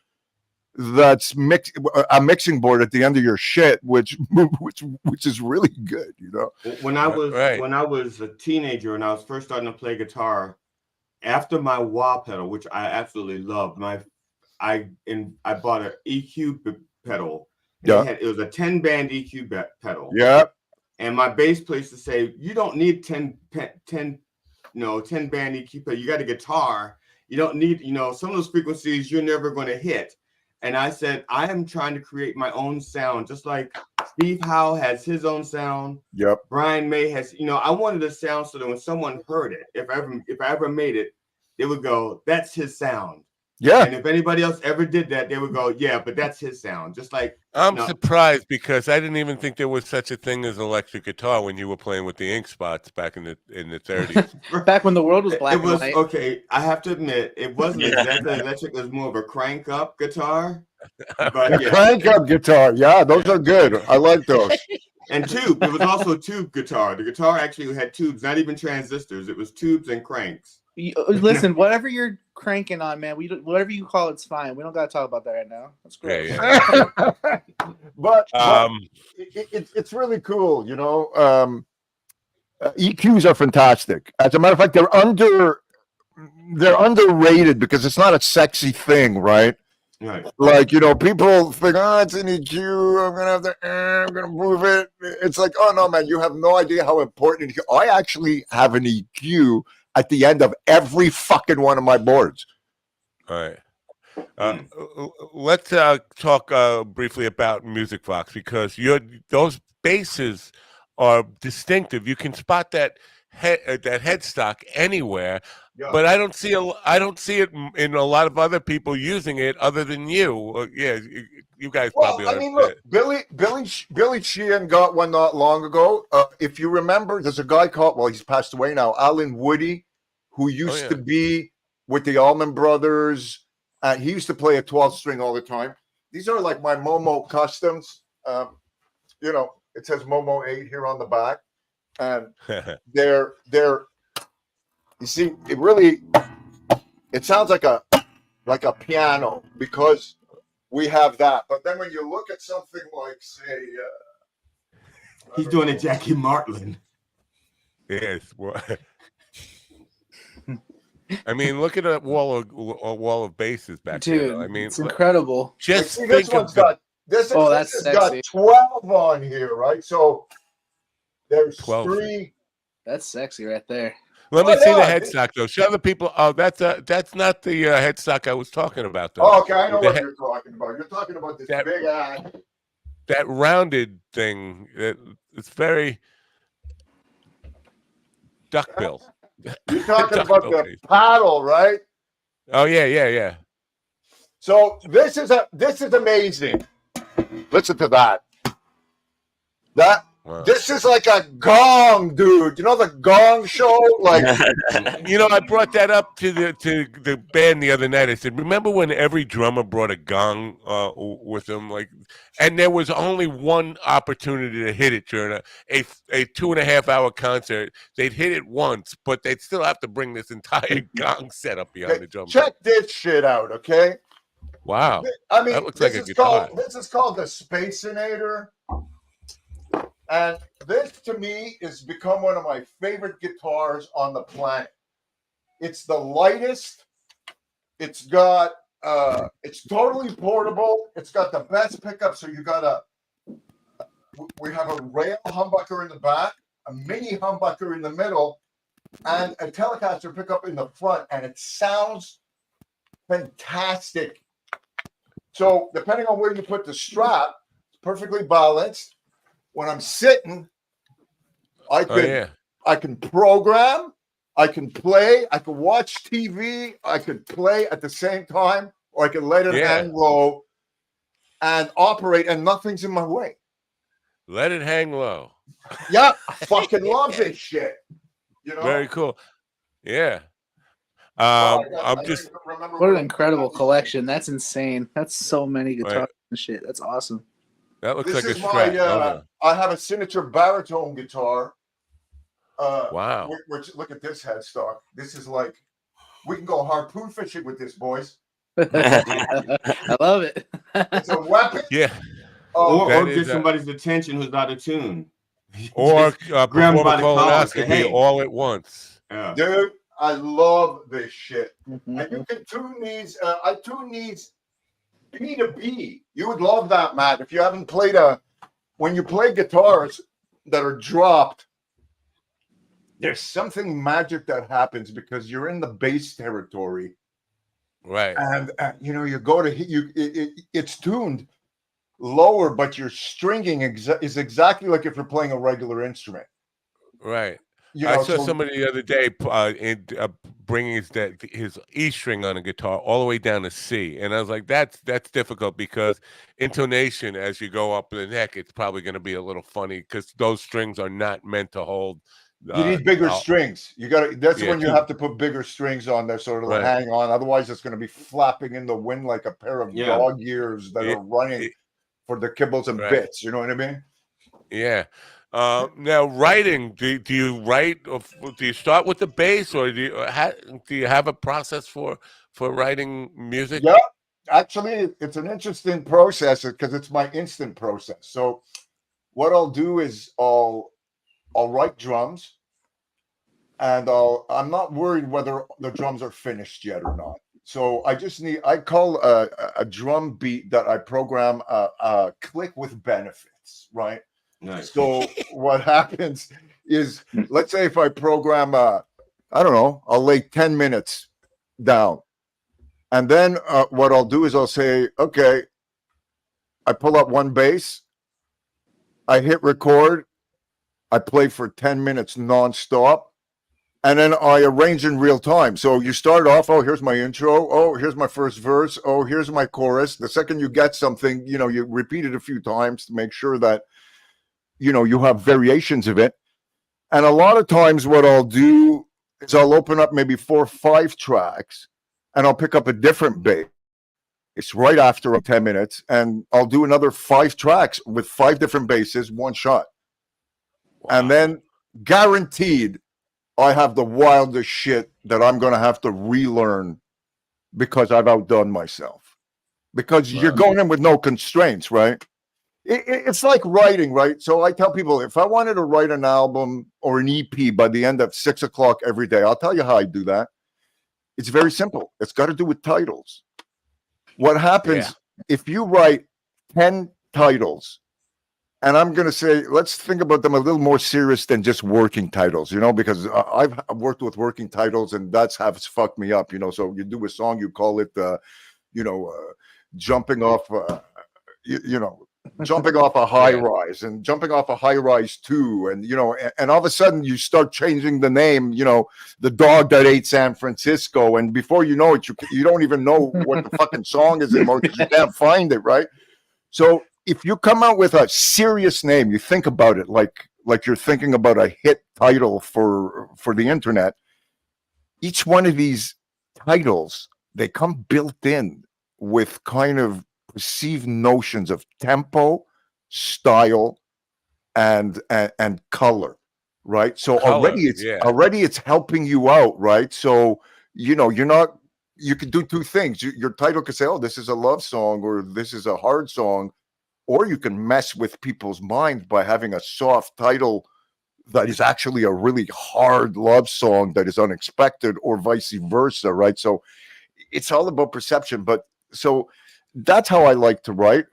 that's a mixing board at the end of your shit, which is really good. You know. When I was a teenager and I was first starting to play guitar, after my wah pedal, which I absolutely loved, I bought an EQ pedal. Yeah. It was a 10-band EQ pedal. Yeah. And my bass player used to say, "You don't need 10 band EQ pedal. You got a guitar. You don't need, some of those frequencies you're never going to hit." And I said, I am trying to create my own sound, just like Steve Howe has his own sound. Yep. Brian May has, I wanted a sound so that when someone heard it, if I ever made it, they would go, "That's his sound." Yeah. And if anybody else ever did that, they would go, "Yeah, but that's his sound." Just like I'm surprised because I didn't even think there was such a thing as electric guitar when you were playing with the ink spots back in the 30s. Back when the world was black It was and white. okay. I have to admit, it wasn't exactly electric. It was more of a crank up guitar. But yeah. Crank up guitar. Yeah, those are good. I like those. And tube. It was also tube guitar. The guitar actually had tubes, not even transistors. It was tubes and cranks. Listen, whatever you're cranking on, man, whatever you call it's fine. We don't got to talk about that right now. That's great. Yeah. but it's really cool, EQs are fantastic. As a matter of fact, they're underrated because it's not a sexy thing, right? Right. Like, people think, "Oh, it's an EQ. I'm gonna move it." It's like, "Oh no, man, you have no idea how important I actually have an EQ at the end of every fucking one of my boards." All right. Let's talk briefly about Music Box because those basses are distinctive. You can spot that headstock anywhere, but I don't see it in a lot of other people using it other than you. You guys probably. I mean, look, Billy Sheehan got one not long ago. If you remember, there's a guy called, well, he's passed away now, Alan Woody, who used to be with the Allman Brothers. He used to play a 12-string all the time. These are like my Momo customs. It says Momo 8 here on the back. And they're you see, it sounds like a piano because we have that. But then when you look at something like, say, he's doing a Jackie Martling. Yes. I mean, look at a wall of basses back there. I mean, it's incredible. Just see, think this one's got this has got 12 on here, right? So there's 12. 3. That's sexy right there. Let me see the headstock though. Show the people. Oh, that's not the headstock I was talking about though. Oh, okay, I know what you're talking about. You're talking about this big ass. That rounded thing. It's very duckbill. You're talking about the paddle, right? Oh yeah. So this is amazing. Listen to that. This is like a gong, dude. You know the Gong Show? Like, I brought that up to the band the other night. I said, remember when every drummer brought a gong with them? And there was only one opportunity to hit it during a 2.5-hour concert. They'd hit it once, but they'd still have to bring this entire gong setup behind the drum. Check this shit out, okay? Wow. I mean, that looks like a guitar. This is called the Spacinator. And this, to me, has become one of my favorite guitars on the planet. It's the lightest. It's got, it's totally portable. It's got the best pickup. So we have a rail humbucker in the back, a mini humbucker in the middle, and a Telecaster pickup in the front. And it sounds fantastic. So depending on where you put the strap, it's perfectly balanced. When I'm sitting, I can program, I can play, I can watch TV, I could play at the same time, or I can let it hang low and operate, and nothing's in my way. Let it hang low. Yeah, I fucking love this shit. You know, Very cool. Yeah. I'm just. What an incredible collection! That's insane. That's so many guitars Right. and shit. That's awesome. That looks this like a is Strat. my. I have a signature baritone guitar. Wow. Which look at this headstock. This is like we can go harpoon fishing with this, boys. I love it. It's a weapon. Yeah. Or get somebody's attention who's out of tune. Or grab perform them a by the collar, colonoscopy say, hey. all at once. Yeah. Dude, I love this shit. And you can tune these. I tune these B to B. You would love that, Matt. If you haven't played when you play guitars that are dropped, there's something magic that happens because you're in the bass territory. Right. And you go to hit it's tuned lower, but your stringing is exactly like if you're playing a regular instrument. Right. I saw somebody the other day bringing his E string on a guitar all the way down to C, and I was like, that's difficult because intonation as you go up the neck, it's probably going to be a little funny because those strings are not meant to hold. You need bigger strings. You got to. That's when you have to put bigger strings on there so it'll hang on. Otherwise, it's going to be flapping in the wind like a pair of dog ears that are running for the kibbles and bits. You know what I mean? Yeah. Now, writing. Do you write? Do you start with the bass, or do you have a process for writing music? Yeah, actually, it's an interesting process because it's my instant process. So, what I'll do is I'll write drums, and I'm not worried whether the drums are finished yet or not. So I call a drum beat that I program a click with benefits, right? Nice. So what happens is, let's say if I program, I don't know, I'll lay 10 minutes down. And then what I'll do is I'll say, okay, I pull up one bass, I hit record, I play for 10 minutes nonstop, and then I arrange in real time. So you start off, oh, here's my intro. Oh, here's my first verse. Oh, here's my chorus. The second you get something, you repeat it a few times to make sure that, you have variations of it. And a lot of times what I'll do is I'll open up maybe 4 or 5 tracks and I'll pick up a different bass. It's right after 10 minutes, and I'll do another 5 tracks with 5 different basses, one shot. Wow. And then guaranteed I have the wildest shit that I'm going to have to relearn because I've outdone myself. Because you're going in with no constraints, right? It's like writing, right? So I tell people, if I wanted to write an album or an EP by the end of 6 o'clock every day, I'll tell you how I do that. It's very simple. It's got to do with titles. What happens if you write 10 titles, and I'm going to say, let's think about them a little more serious than just working titles, because I've worked with working titles and that's how it's fucked me up, So you do a song, you call it, jumping off, jumping off a high rise and jumping off a high rise 2. And, and all of a sudden you start changing the name, the dog that ate San Francisco. And before you know it, you don't even know what the fucking song is anymore because you can't find it, right? So if you come out with a serious name, you think about it like you're thinking about a hit title for the internet. Each one of these titles, they come built in with kind of perceived notions of tempo, style, and color, right? So already it's helping you out, right? So you can do 2 things. Your title could say, oh, this is a love song or this is a hard song. Or you can mess with people's minds by having a soft title that is actually a really hard love song that is unexpected, or vice versa, right? So it's all about perception. But so that's how I like to write.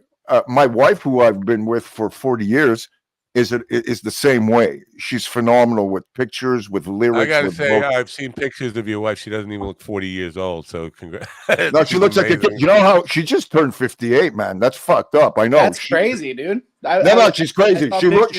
My wife, who I've been with for 40 years, is the same way. She's phenomenal with pictures, with lyrics. I gotta say, I've seen pictures of your wife. She doesn't even look 40 years old. So congrats. No, she looks amazing. Like a kid. You know how she just turned 58, man. That's fucked up. I know. That's crazy, dude. No, she's crazy. She looks.